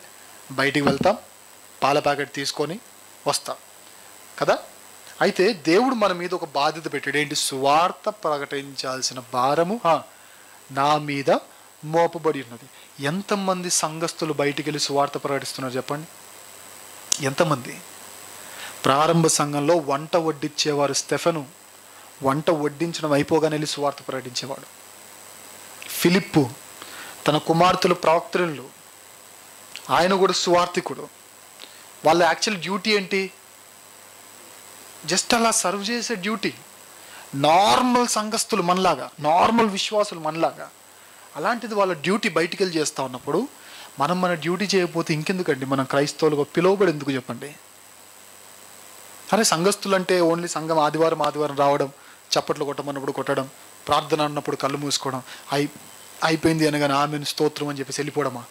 బయటికి వెళ్తాం, పాల ప్యాకెట్ తీసుకొని వస్తాం కదా. అయితే దేవుడు మన మీద ఒక బాధ్యత పెట్టాడు. ఏంటి? సువార్త ప్రకటించాల్సిన భారము నా మీద మోపబడి ఉన్నది. ఎంతమంది సంఘస్థులు బయటికి వెళ్ళి సువార్త ప్రకటిస్తున్నారు చెప్పండి? ఎంతమంది? ప్రారంభ సంఘంలో వంట వడ్డించేవారు స్టెఫెను, వంట వడ్డించడం అయిపోగానే వెళ్ళి సువార్త ప్రకటించేవాడు. ఫిలిప్పు తన కుమార్తెలు ప్రవక్తలు, ఆయన కూడా సువార్థికుడు. వాళ్ళ యాక్చువల్ డ్యూటీ ఏంటి? జస్ట్ అలా సర్వ్ చేసే డ్యూటీ. నార్మల్ సంఘస్థులు మనలాగా, నార్మల్ విశ్వాసులు మనలాగా. అలాంటిది వాళ్ళ డ్యూటీ బయటికి వెళ్ళి చేస్తూ ఉన్నప్పుడు మన డ్యూటీ చేయకపోతే ఇంకెందుకండి మనం క్రైస్తవులుగా పిలువబడి ఎందుకు చెప్పండి? అరే సంఘస్థులు అంటే ఓన్లీ సంఘం ఆదివారం రావడం, చప్పట్లు కొట్టమన్నప్పుడు కొట్టడం, ప్రార్థన అన్నప్పుడు కళ్ళు మూసుకోవడం, అయిపోయింది అనగానే ఆమెను స్తోత్రం అని చెప్పేసి వెళ్ళిపోవడమా?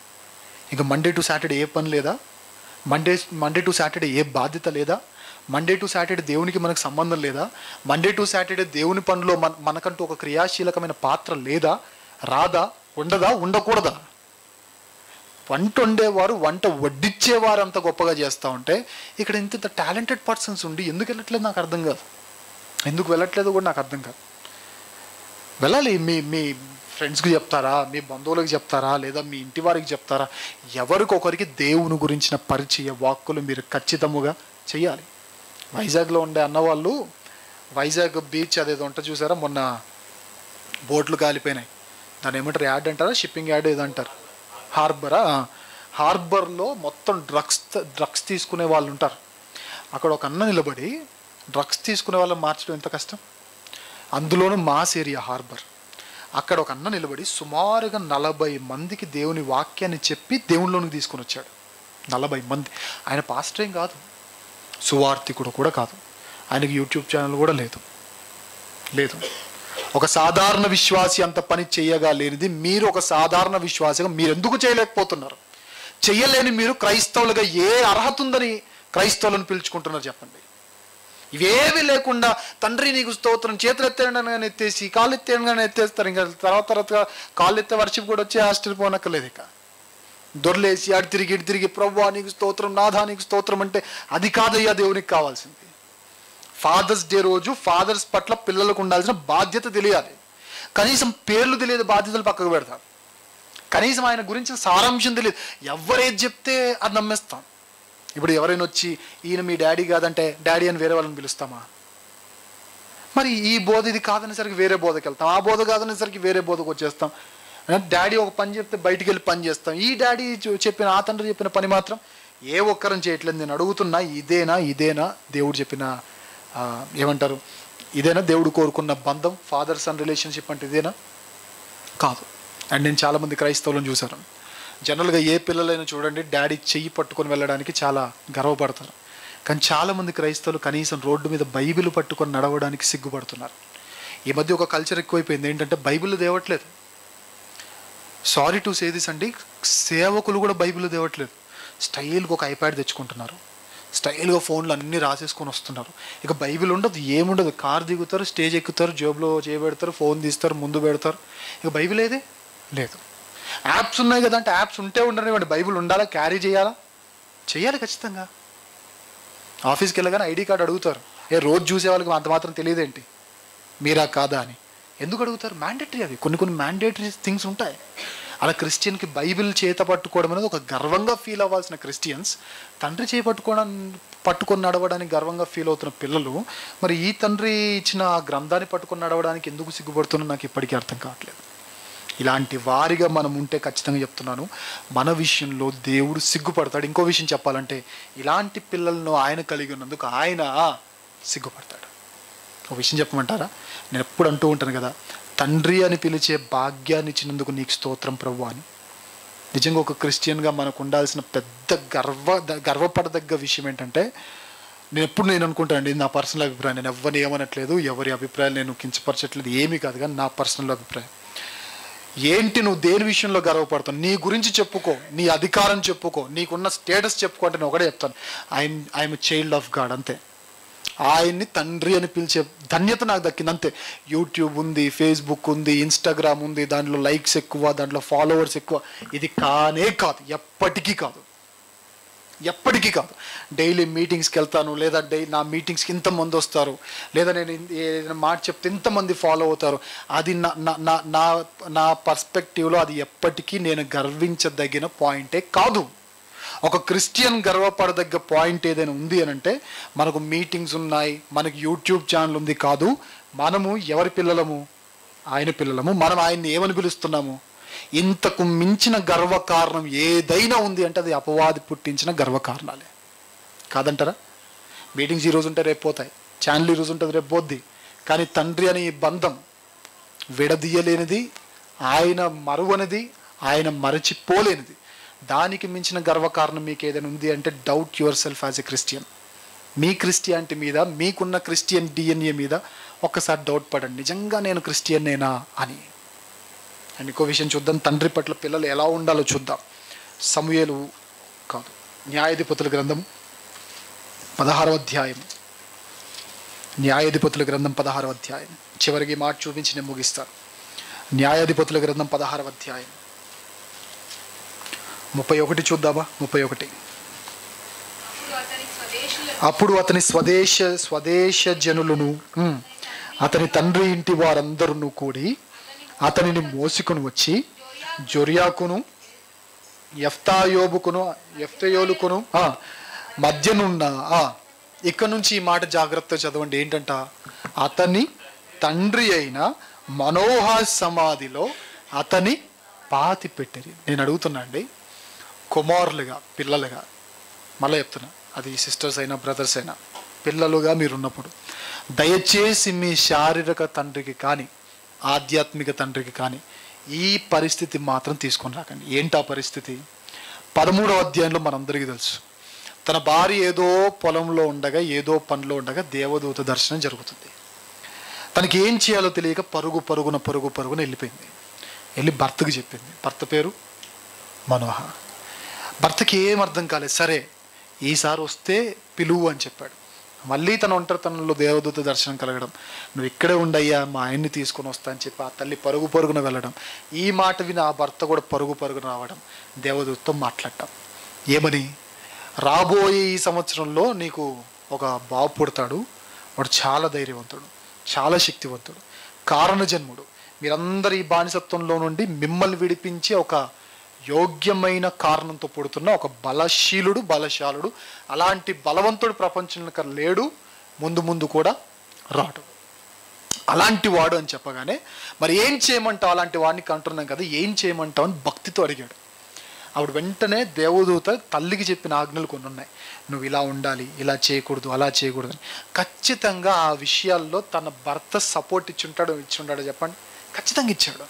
ఇంకా మండే టు సాటర్డే ఏ పని లేదా? మండే టు సాటర్డే ఏ బాధ్యత లేదా? మండే టు సాటర్డే దేవునికి మనకు సంబంధం లేదా? మండే టు సాటర్డే దేవుని పనిలో మనకంటూ ఒక క్రియాశీలకమైన పాత్ర లేదా? రాదా? ఉండదా? ఉండకూడదా? వంట వండేవారు, వంట వడ్డించేవారు అంత గొప్పగా చేస్తూ ఉంటే, ఇక్కడ ఇంత టాలెంటెడ్ పర్సన్స్ ఉండి ఎందుకు వెళ్ళట్లేదు నాకు అర్థం కాదు. ఎందుకు వెళ్ళట్లేదు కూడా నాకు అర్థం కాదు. వెళ్ళాలి. మీ ఫ్రెండ్స్కి చెప్తారా, మీ బంధువులకు చెప్తారా, లేదా మీ ఇంటి వారికి చెప్తారా? ఎవరికొకరికి దేవుని గురించిన పరిచయ వాక్కులు మీరు ఖచ్చితముగా చెయ్యాలి. వైజాగ్లో ఉండే అన్నవాళ్ళు, వైజాగ్ బీచ్ అదేదో ఉంటుంది చూసారా, మొన్న బోట్లు కాలిపోయినాయి, దాన్ని ఏమంటారు, యార్డ్ అంటారా, షిప్పింగ్ యార్డ్ ఏదో అంటారు, హార్బరా, హార్బర్లో మొత్తం డ్రగ్స్ తీసుకునే వాళ్ళు ఉంటారు. అక్కడ ఒక అన్న నిలబడి డ్రగ్స్ తీసుకునే వాళ్ళని మార్చడం ఎంత కష్టం. అందులోనూ మాస్ ఏరియా హార్బర్. అక్కడ ఒక అన్న నిలబడి సుమారుగా 40 మందికి దేవుని వాక్యాన్ని చెప్పి దేవునిలోనికి తీసుకుని వచ్చాడు. 40 మంది. ఆయన పాస్టర్ ఏం కాదు, సువార్థికుడు కూడా కాదు, ఆయనకి యూట్యూబ్ ఛానల్ కూడా లేదు. ఒక సాధారణ విశ్వాసి అంత పని చేయగా లేనిది మీరు ఒక సాధారణ విశ్వాసిగా మీరు ఎందుకు చేయలేకపోతున్నారు? చెయ్యలేని మీరు క్రైస్తవులుగా ఏ అర్హత ఉందని క్రైస్తవులను పిలుచుకుంటున్నారు చెప్పండి? ఇవేవి లేకుండా తండ్రి నీకు స్తోత్రం, చేతులు ఎత్తేయగానే ఎత్తేసి కాళ్ళు ఎత్తేయగానే ఎత్తేస్తారు. ఇంకా తర్వాత కాళ్ళు ఎత్తే వర్షం కూడా వచ్చి ఆశ్చర్యపోనక్కర్లేదు. ఇక దొర్లేసి అటు తిరిగి ప్రభువా నీకు స్తోత్రం, నాథా నీకు స్తోత్రం అంటే అది కాదయ్యా దేవునికి కావాల్సింది. ఫాదర్స్ డే రోజు ఫాదర్స్ పట్ల పిల్లలకు ఉండాల్సిన బాధ్యత తెలియాలి. కనీసం పేర్లు తెలియదు, బాధ్యతలు పక్కకు పెడతారు. కనీసం ఆయన గురించి సారాంశం తెలియదు. ఎవరేది చెప్తే అది నమ్మేస్తాం. ఇప్పుడు ఎవరైనా వచ్చి ఈయన మీ డాడీ కాదంటే డాడీ అని వేరే వాళ్ళని పిలుస్తామా? మరి ఈ బోధ ఇది కాదనేసరికి వేరే బోధకి వెళ్తాం, ఆ బోధ కాదనేసరికి వేరే బోధకు వచ్చేస్తాం. డాడీ ఒక పని చెప్తే బయటికి వెళ్ళి పని చేస్తాం. ఈ డాడీ చెప్పిన, ఆ తండ్రి చెప్పిన పని మాత్రం ఏ ఒక్కరం చేయట్లేదు. నేను అడుగుతున్నా, ఇదేనా దేవుడు చెప్పిన ఏమంటారు, ఇదేనా దేవుడు కోరుకున్న బంధం? ఫాదర్ సన్ రిలేషన్షిప్ అంటే ఇదేనా? కాదు. అండ్ నేను చాలామంది క్రైస్తవులను చూశాను. జనరల్గా ఏ పిల్లలైనా చూడండి, డాడీ చెయ్యి పట్టుకొని వెళ్ళడానికి చాలా గర్వపడతారు. కానీ చాలామంది క్రైస్తవులు కనీసం రోడ్డు మీద బైబిల్ పట్టుకొని నడవడానికి సిగ్గుపడుతున్నారు. ఈ మధ్య ఒక కల్చర్ ఎక్కువైపోయింది, ఏంటంటే బైబిల్ తేవట్లేదు. సారీ టు సే దిస్ అండి, సేవకులు కూడా బైబిల్ తేవట్లేదు. స్టైల్గా ఒక ఐప్యాడ్ తెచ్చుకుంటున్నారు, స్టైల్గా ఫోన్లు అన్నీ రాసేసుకొని వస్తున్నారు. ఇక బైబిల్ ఉండదు, ఏముండదు. కార్ దిగుతారు, స్టేజ్ ఎక్కుతారు, జేబులో చేయబెడతారు, ఫోన్ తీస్తారు, ముందు పెడతారు. ఇక బైబిల్ ఏదే లేదు. యాప్స్ ఉన్నాయి కదా అంటే యాప్స్ ఉంటే ఉండనివ్వండి, బైబిల్ ఉండాలా? క్యారీ చేయాలి ఖచ్చితంగా. ఆఫీస్కి వెళ్ళగానే ఐడి కార్డు అడుగుతారు. రోజు చూసే వాళ్ళకి అంత మాత్రం తెలియదేంటి మీరా కాదా అని ఎందుకు అడుగుతారు? మ్యాండేటరీ. అవి కొన్ని మ్యాండేటరీ థింగ్స్ ఉంటాయి. అలా క్రిస్టియన్కి బైబిల్ చేత పట్టుకోవడం అనేది ఒక గర్వంగా ఫీల్ అవ్వాల్సిన క్రిస్టియన్స్, తండ్రి పట్టుకొని నడవడానికి గర్వంగా ఫీల్ అవుతున్న పిల్లలు మరి ఈ తండ్రి ఇచ్చిన గ్రంథాన్ని పట్టుకొని నడవడానికి ఎందుకు సిగ్గుపడుతున్నా నాకు ఇప్పటికీ అర్థం కావట్లేదు. ఇలాంటి వారిగా మనం ఉంటే ఖచ్చితంగా చెప్తున్నాను, మన విషయంలో దేవుడు సిగ్గుపడతాడు. ఇంకో విషయం చెప్పాలంటే, ఇలాంటి పిల్లలను ఆయన కలిగి ఉన్నందుకు ఆయన సిగ్గుపడతాడు. ఒక విషయం చెప్పమంటారా? నేను ఎప్పుడు అంటూ ఉంటాను కదా, తండ్రి అని పిలిచే భాగ్యాన్ని ఇచ్చినందుకు నీకు స్తోత్రం ప్రభువా అని. నిజంగా ఒక క్రిస్టియన్గా మనకు ఉండాల్సిన పెద్ద గర్వపడదగ్గ విషయం ఏంటంటే, నేను అనుకుంటానండి, నా పర్సనల్ అభిప్రాయం, నేను ఎవరిని ఏమనట్లేదు, ఎవరి అభిప్రాయాలు నేను కించపరచట్లేదు, ఏమీ కాదు. కానీ నా పర్సనల్ అభిప్రాయం ఏంటి, నువ్వు దేని విషయంలో గర్వపడతావు? నీ గురించి చెప్పుకో, నీ అధికారం చెప్పుకో, నీకున్న స్టేటస్ చెప్పుకో అంటే నేను ఒకటే చెప్తాను, ఐఎమ్ చైల్డ్ ఆఫ్ గాడ్, అంతే. ఆయన్ని తండ్రి అని పిలిచే ధన్యత నాకు దక్కింది, అంతే. యూట్యూబ్ ఉంది, ఫేస్బుక్ ఉంది, ఇన్స్టాగ్రామ్ ఉంది, దాంట్లో లైక్స్ ఎక్కువ, దాంట్లో ఫాలోవర్స్ ఎక్కువ, ఇది కానే కాదు, ఎప్పటికీ కాదు. డైలీ మీటింగ్స్కి వెళ్తాను, లేదా నా మీటింగ్స్కి ఇంతమంది వస్తారు, లేదా నేను ఏదైనా మాట చెప్తే ఇంతమంది ఫాలో అవుతారు, అది నా పర్స్పెక్టివ్లో అది ఎప్పటికీ నేను గర్వించదగిన పాయింటే కాదు. ఒక క్రిస్టియన్ గర్వపడదగ్గ పాయింట్ ఏదైనా ఉంది అని అంటే, మనకు మీటింగ్స్ ఉన్నాయి, మనకి యూట్యూబ్ ఛానల్ ఉంది కాదు. మనము ఎవరి పిల్లలము? ఆయన పిల్లలము. మనం ఆయన్ని ఏమని పిలుస్తున్నాము? ఇంతకు మించిన గర్వకారణం ఏదైనా ఉంది అంటే అది అపవాది పుట్టించిన గర్వకారణాలే, కాదంటారా? మీటింగ్స్ ఈరోజు ఉంటే రేపు పోతాయి, ఛానల్ ఈరోజు ఉంటుంది రేపు పోద్ది. కానీ తండ్రి అనే ఈ బంధం విడదీయలేనిది, ఆయన మరువనిది, ఆయన మరచిపోలేనిది. దానికి మించిన గర్వకారణం మీకు ఏదైనా ఉంది అంటే doubt your self as a Christian. Me Christianity మీద, మీకున్న క్రిస్టియన్ డిఎన్ఏ మీద ఒక్కసారి డౌట్ పడండి, నిజంగా నేను క్రిస్టియన్నేనా అని. అండ్ ఇంకో విషయం చూద్దాం, తండ్రి పట్ల పిల్లలు ఎలా ఉండాలో చూద్దాం. సమూయేలు కాదు, న్యాయాధిపతుల గ్రంథం 16వ అధ్యాయం. న్యాయాధిపతుల గ్రంథం 16వ అధ్యాయం. చివరికి మాట చూపించి నేను ముగిస్తాను. న్యాయాధిపతుల గ్రంథం 16వ అధ్యాయం 31 చూద్దామా? 31. అప్పుడు అతని స్వదేశ జనులను అతని తండ్రి ఇంటి వారందరూ కూడి అతనిని మోసుకొని వచ్చి జొర్యాకును ఎఫ్తాయోలుకును మధ్యనున్న, ఇక్కడ నుంచి ఈ మాట జాగ్రత్తగా చదవండి. ఏంటంట? అతని తండ్రి అయిన మనోహ సమాధిలో అతని పాతి పెట్టిరి. నేను అడుగుతున్నా అండి, కుమారులుగా, పిల్లలుగా, మళ్ళీ చెప్తున్నా, అది సిస్టర్స్ అయినా బ్రదర్స్ అయినా, పిల్లలుగా మీరున్నప్పుడు దయచేసి మీ శారీరక తండ్రికి కానీ ఆధ్యాత్మిక తండ్రికి కానీ ఈ పరిస్థితి మాత్రం తీసుకొని రాకండి. ఏంటి ఆ పరిస్థితి? 13వ అధ్యాయంలో మనందరికీ తెలుసు, తన భార్య ఏదో పొలంలో ఉండగా, ఏదో పనిలో ఉండగా దేవదూత దర్శనం జరుగుతుంది. తనకి ఏం చేయాలో తెలియక పరుగున వెళ్ళిపోయింది. వెళ్ళి భర్తకు చెప్పింది. భర్త పేరు మనోహ. భర్తకి ఏం అర్థం కాలేదు. సరే ఈసారి వస్తే పిలువు అని చెప్పాడు. మళ్ళీ తన ఒంటరితనంలో దేవదూత దర్శనం కలగడం, నువ్వు ఇక్కడే ఉండయ్యా, మా ఆయన్ని తీసుకొని వస్తా అని చెప్పి ఆ తల్లి పరుగున వెళ్ళడం. ఈ మాట విని ఆ భర్త కూడా పరుగున రావడం, దేవదూతతో మాట్లాడటం. ఏమని? రాబోయే ఈ సంవత్సరంలో నీకు ఒక బాబు పుడతాడు, వాడు చాలా ధైర్యవంతుడు, చాలా శక్తివంతుడు, కారణజన్ముడు, మీరందరూ ఈ బానిసత్వంలో నుండి మిమ్మల్ని విడిపించే ఒక యోగ్యమైన కారణంతో పుడుతున్న ఒక బలశాలుడు, అలాంటి బలవంతుడు ప్రపంచంలో లేడు, ముందు కూడా రాడు, అలాంటి వాడు అని చెప్పగానే, మరి ఏం చేయమంటావు, అలాంటి వాడిని కంటున్నాం కదా, ఏం చేయమంటావు అని భక్తితో అడిగాడు. ఆవిడ వెంటనే దేవదూత తల్లికి చెప్పిన ఆజ్ఞలు కొన్ని ఉన్నాయి. నువ్వు ఇలా ఉండాలి, ఇలా చేయకూడదు, అలా చేయకూడదు అని. ఖచ్చితంగా ఆ విషయాల్లో తన భర్త సపోర్ట్ ఇచ్చుంటాడో చెప్పండి? ఖచ్చితంగా ఇచ్చాడు.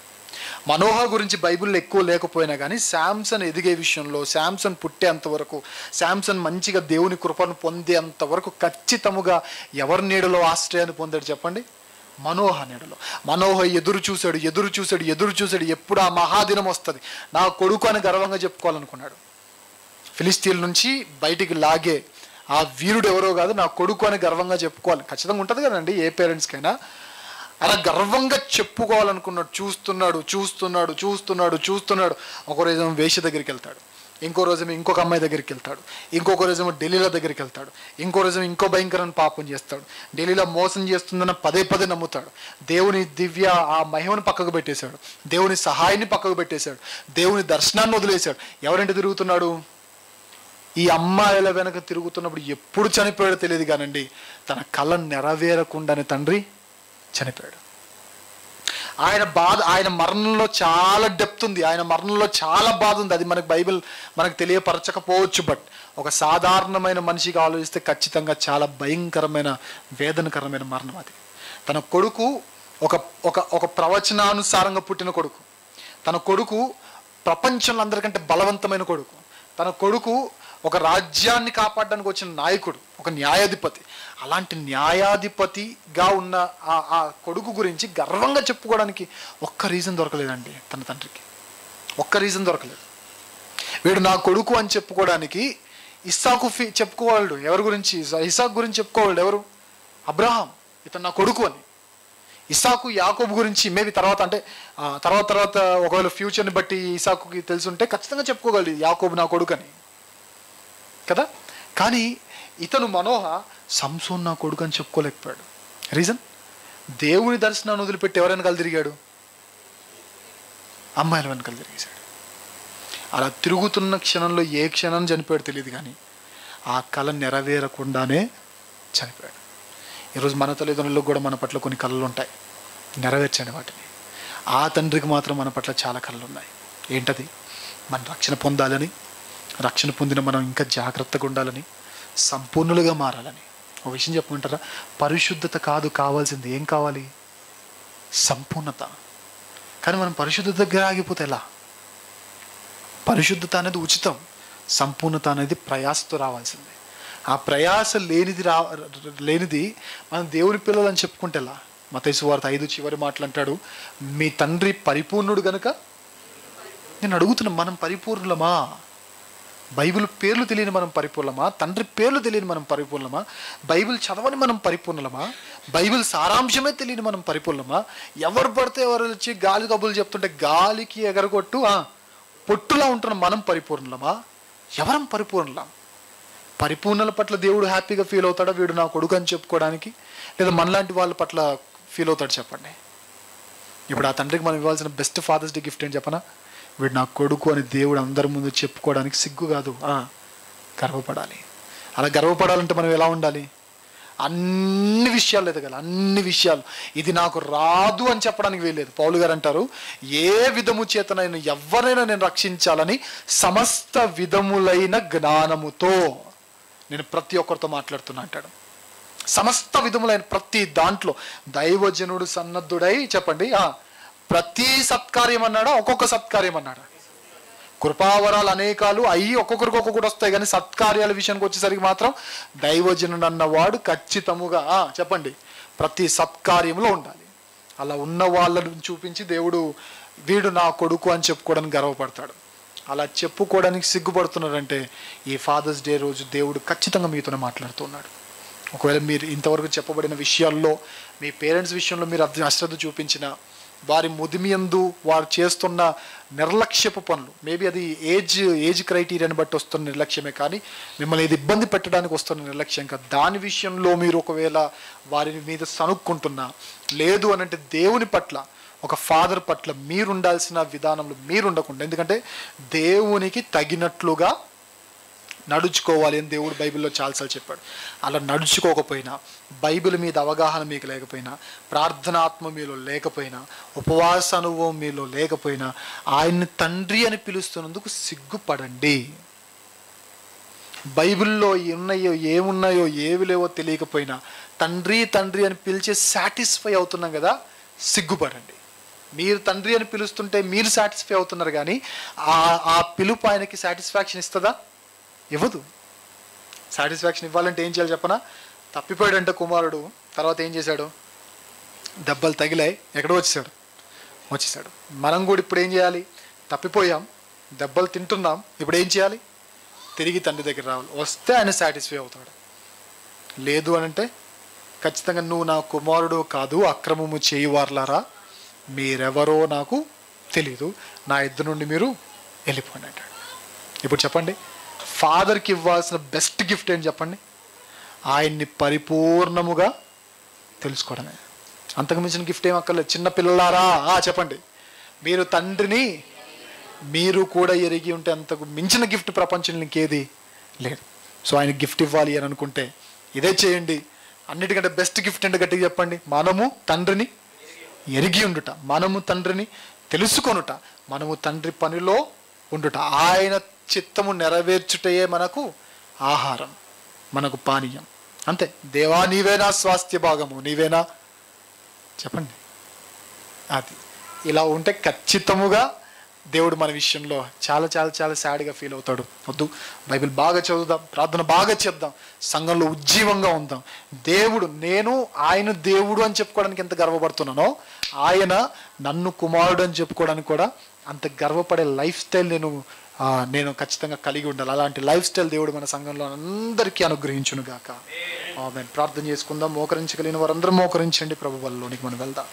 మనోహ గురించి బైబిల్లో ఎక్కువ లేకపోయినా కానీ శాంసన్ ఎదిగే విషయంలో, శాంసన్ పుట్టేంతవరకు, శాంసన్ మంచిగా దేవుని కృపను పొందేంతవరకు ఖచ్చితముగా ఎవరి నీడలో ఆశ్రయాన్ని పొందాడు చెప్పండి? మనోహ నీడలో. మనోహ ఎదురు చూశాడు, ఎప్పుడు ఆ మహాదినం వస్తుంది, నా కొడుకు అని గర్వంగా చెప్పుకోవాలనుకున్నాడు. ఫిలిస్తీన్ల నుంచి బయటికి లాగే ఆ వీరుడు ఎవరో కాదు, నా కొడుకు అని గర్వంగా చెప్పుకోవాలి. ఖచ్చితంగా ఉంటుంది కదండి ఏ పేరెంట్స్కైనా. అలా గర్వంగా చెప్పుకోవాలనుకున్నాడు. చూస్తున్నాడు. ఒక రోజు వేష దగ్గరికి వెళ్తాడు, ఇంకో రోజు ఇంకొక అమ్మాయి దగ్గరికి వెళ్తాడు, ఇంకొక రోజు ఢిల్లీలో దగ్గరికి వెళ్తాడు, ఇంకో రోజు ఇంకో భయంకరమైన పాపం చేస్తాడు, ఢిల్లీలో మోసం చేస్తుందని పదే నమ్ముతాడు. దేవుని దివ్య ఆ మహిమను పక్కకు పెట్టేశాడు, దేవుని సహాయాన్ని పక్కకు పెట్టేశాడు, దేవుని దర్శనాన్ని వదిలేశాడు. ఎవరింటి తిరుగుతున్నాడు? ఈ అమ్మాయిల వెనక తిరుగుతున్నప్పుడు ఎప్పుడు చనిపోయాడో తెలియదు కానండి, తన కళ నెరవేరకుండానే తండ్రి చనిపోయాడు. ఆయన మరణంలో చాలా డెప్త్ ఉంది, ఆయన మరణంలో చాలా బాధ ఉంది. అది మనకు బైబిల్ మనకు తెలియపరచకపోవచ్చు, బట్ ఒక సాధారణమైన మనిషిగా ఆలోచిస్తే ఖచ్చితంగా చాలా భయంకరమైన వేదనకరమైన మరణం అది. తన కొడుకు ఒక ప్రవచనానుసారంగా పుట్టిన కొడుకు, తన కొడుకు ప్రపంచంలో అందరికంటే బలవంతమైన కొడుకు, తన కొడుకు ఒక రాజ్యాన్ని కాపాడడానికి వచ్చిన నాయకుడు, ఒక న్యాయాధిపతి. అలాంటి న్యాయాధిపతిగా ఉన్న ఆ కొడుకు గురించి గర్వంగా చెప్పుకోవడానికి ఒక్క రీజన్ దొరకలేదండి తన తండ్రికి. ఒక్క రీజన్ దొరకలేదు. వీడు నా కొడుకు అని చెప్పుకోవడానికి ఇస్సాకు చెప్పుకోవాడు. ఎవరి గురించి? ఇస్సాకు గురించి చెప్పుకోవాడు ఎవరు? అబ్రహాం. ఇతను నా కొడుకు అని. ఇస్సాకు యాకోబు గురించి మేబీ తర్వాత ఒకవేళ ఫ్యూచర్ని బట్టి ఇస్సాకుకి తెలుసుంటే ఖచ్చితంగా చెప్పుకోగలడు యాకోబు నా కొడుకు అని కదా. కానీ ఇతను మనోహ సంసోన్ నా కొడుకు అని చెప్పుకోలేకపోయాడు. రీజన్? దేవుని దర్శనాన్ని వదిలిపెట్టి ఎవరి వెనకాల తిరిగాడు? అమ్మాయిల వెనకాల తిరిగేశాడు. అలా తిరుగుతున్న క్షణంలో ఏ క్షణం చనిపోయాడు తెలియదు, కానీ ఆ కళ నెరవేరకుండానే చనిపోయాడు. ఈరోజు మన తల్లిదండ్రులకు కూడా మన పట్ల కొన్ని కళలు ఉంటాయి, నెరవేర్చండి వాటిని. ఆ తండ్రికి మాత్రం మన పట్ల చాలా కళలు ఉన్నాయి. ఏంటది? మన రక్షణ పొందాలని, రక్షణ పొందిన మనం ఇంకా జాగ్రత్తగా ఉండాలని, సంపూర్ణులుగా మారాలని. ఒక విషయం చెప్పమంటారా? పరిశుద్ధత కాదు కావాల్సింది, ఏం కావాలి? సంపూర్ణత. కానీ మనం పరిశుద్ధత దగ్గర ఆగిపోతే ఎలా? పరిశుద్ధత అనేది ఉచితం, సంపూర్ణత అనేది ప్రయాసతో రావాల్సిందే. ఆ ప్రయాస లేనిది మనం దేవుని పిల్లలు అని చెప్పుకుంటే ఎలా? మత్తయి సువార్త 5 చివరి మాటలు అంటాడు, మీ తండ్రి పరిపూర్ణుడు గనుక. నేను అడుగుతున్నా, మనం పరిపూర్ణులమా? బైబిల్ పేర్లు తెలియని మనం పరిపూర్ణమా? తండ్రి పేర్లు తెలియని మనం పరిపూర్ణమా? బైబిల్ చదవని మనం పరిపూర్ణమా? బైబిల్ సారాంశమే తెలియని మనం పరిపూర్ణమా? ఎవరు పడితే ఎవరు వచ్చి గాలి కబుర్లు చెప్తుంటే గాలికి ఎగరగొట్టు పొట్టులా ఉంటున్న మనం పరిపూర్ణమా? ఎవరం పరిపూర్ణలం? పరిపూర్ణల పట్ల దేవుడు హ్యాపీగా ఫీల్ అవుతాడా వీడు నా కొడుకు అని చెప్పుకోవడానికి? లేదా మనలాంటి వాళ్ళ పట్ల ఫీల్ అవుతాడు చెప్పండి? ఇప్పుడు ఆ తండ్రికి మనం ఇవ్వాల్సిన బెస్ట్ ఫాదర్స్ డే గిఫ్ట్ ఏంటి చెప్పనా? వీడు నా కొడుకు అని దేవుడు అందరి ముందు చెప్పుకోవడానికి సిగ్గు కాదు, గర్వపడాలి. అలా గర్వపడాలంటే మనం ఎలా ఉండాలి? అన్ని విషయాలు ఎదగాలి, అన్ని విషయాలు. ఇది నాకు రాదు అని చెప్పడానికి వీల్లేదు. పౌలు గారు అంటారు, ఏ విధము చేతనైనా ఎవరైనా నేను రక్షించాలని సమస్త విధములైన జ్ఞానముతో నేను ప్రతి ఒక్కరితో మాట్లాడుతున్నా అంటాడు. సమస్త విధములైన ప్రతి దాంట్లో దైవజనుడు సన్నద్ధుడై, చెప్పండి, ప్రతి సత్కార్యం అన్నాడా, ఒక్కొక్క సత్కార్యం అన్నాడా? కృపావరాలు అనేకాలు అయ్యి ఒక్కొక్కరికి ఒక్కొక్కటి వస్తాయి, కానీ సత్కార్యాల విషయానికి వచ్చేసరికి మాత్రం దైవజనుడు అన్నవాడు ఖచ్చితముగా, చెప్పండి, ప్రతి సత్కార్యంలో ఉండాలి. అలా ఉన్న వాళ్ళను చూపించి దేవుడు వీడు నా కొడుకు అని చెప్పుకోవడానికి గర్వపడతాడు. అలా చెప్పుకోవడానికి సిగ్గుపడుతున్నారంటే ఈ ఫాదర్స్ డే రోజు దేవుడు ఖచ్చితంగా మీతోనే మాట్లాడుతున్నాడు. ఒకవేళ మీరు ఇంతవరకు చెప్పబడిన విషయాల్లో మీ పేరెంట్స్ విషయంలో మీరు అశ్రద్ధ చూపించిన, వారి ముదిమియందు వారు చేస్తున్న నిర్లక్ష్యపు పనులు, మేబీ అది ఏజ్ క్రైటీరియాని బట్టి వస్తున్న నిర్లక్ష్యమే, కానీ మిమ్మల్ని ఇది ఇబ్బంది పెట్టడానికి వస్తున్న నిర్లక్ష్యం కాదు. దాని విషయంలో మీరు ఒకవేళ వారి మీద సనుక్కుంటున్నా, లేదు అని అంటే దేవుని పట్ల, ఒక ఫాదర్ పట్ల మీరు ఉండాల్సిన విధానంలో మీరు ఉండకుండా, ఎందుకంటే దేవునికి తగినట్లుగా నడుచుకోవాలి అని దేవుడు బైబిల్లో చాలాసార్లు చెప్పాడు. అలా నడుచుకోకపోయినా, బైబిల్ మీద అవగాహన మీకు లేకపోయినా, ప్రార్థనాత్మ మీలో లేకపోయినా, ఉపవాస అనుభవం మీలో లేకపోయినా, ఆయన్ని తండ్రి అని పిలుస్తున్నందుకు సిగ్గుపడండి. బైబిల్లో ఉన్నాయో ఏమున్నాయో ఏవి లేవో తెలియకపోయినా తండ్రి తండ్రి అని పిలిచే సాటిస్ఫై అవుతున్నాం కదా, సిగ్గుపడండి. మీరు తండ్రి అని పిలుస్తుంటే మీరు సాటిస్ఫై అవుతున్నారు, కానీ ఆ పిలుపు ఆయనకి సాటిస్ఫాక్షన్ ఇస్తుందా? ఇవ్వదు. సాటిస్ఫాక్షన్ ఇవ్వాలంటే ఏం చేయాలి చెప్పనా? తప్పిపోయాడంటే కుమారుడు, తర్వాత ఏం చేశాడు? దెబ్బలు తగిలాయి, ఎక్కడో వచ్చేసాడు. మనం కూడా ఇప్పుడు ఏం చేయాలి? తప్పిపోయాం, దెబ్బలు తింటున్నాం, ఇప్పుడు ఏం చేయాలి? తిరిగి తండ్రి దగ్గర రావాలి. వస్తే ఆయన సాటిస్ఫై అవుతాడు. లేదు అని అంటే ఖచ్చితంగా నువ్వు నా కుమారుడు కాదు, అక్రమము చేయువార్లారా, మీరెవరో నాకు తెలీదు, నా ఇద్దరు నుండి మీరు వెళ్ళిపోండి అంటాడు. ఇప్పుడు చెప్పండి, ఫాదర్కి ఇవ్వాల్సిన బెస్ట్ గిఫ్ట్ ఏంటి చెప్పండి? ఆయన్ని పరిపూర్ణముగా తెలుసుకోవడమే. అంతకు మించిన గిఫ్ట్ ఏం అక్కర్లేదు. చిన్న పిల్లలారా చెప్పండి, మీరు తండ్రిని మీరు కూడా ఎరిగి ఉంటే అంతకు మించిన గిఫ్ట్ ప్రపంచంలో ఇంకేది లేదు. సో ఆయన గిఫ్ట్ ఇవ్వాలి అని అనుకుంటే ఇదే చేయండి. అన్నిటికంటే బెస్ట్ గిఫ్ట్ అంటే గట్టిగా చెప్పండి, మనము తండ్రిని ఎరిగి ఉండుట, మనము తండ్రిని తెలుసుకొనుట, మనము తండ్రి పనిలో ఉండుట, ఆయన చిత్తము నెరవేర్చుటయే మనకు ఆహారం, మనకు పానీయం. అంతే. దేవా నీవేనా స్వాస్థ్య భాగము, నీవేనా, చెప్పండి. అది ఇలా ఉంటే ఖచ్చితముగా దేవుడు మన విషయంలో చాలా చాలా చాలా సాడ్గా ఫీల్ అవుతాడు. వద్దు, బైబిల్ బాగా చదువుదాం, ప్రార్థన బాగా చేద్దాం, సంఘంలో ఉజ్జీవంగా ఉందాం. దేవుడు, నేను ఆయన దేవుడు అని చెప్పుకోవడానికి ఎంత గర్వపడుతున్నానో, ఆయన నన్ను కుమారుడు అని చెప్పుకోవడానికి కూడా అంత గర్వపడే లైఫ్ స్టైల్ నేను ఖచ్చితంగా కలిగి ఉండాలి. అలాంటి లైఫ్ స్టైల్ దేవుడు మన సంఘంలో అందరికీ అనుగ్రహించును గాక. ఆమేన్. ప్రార్థన చేసుకుందాం. మోకరించగలిగిన వారందరూ మోకరించండి. ప్రభు వల్లలోనికి మనం వెళ్దాం.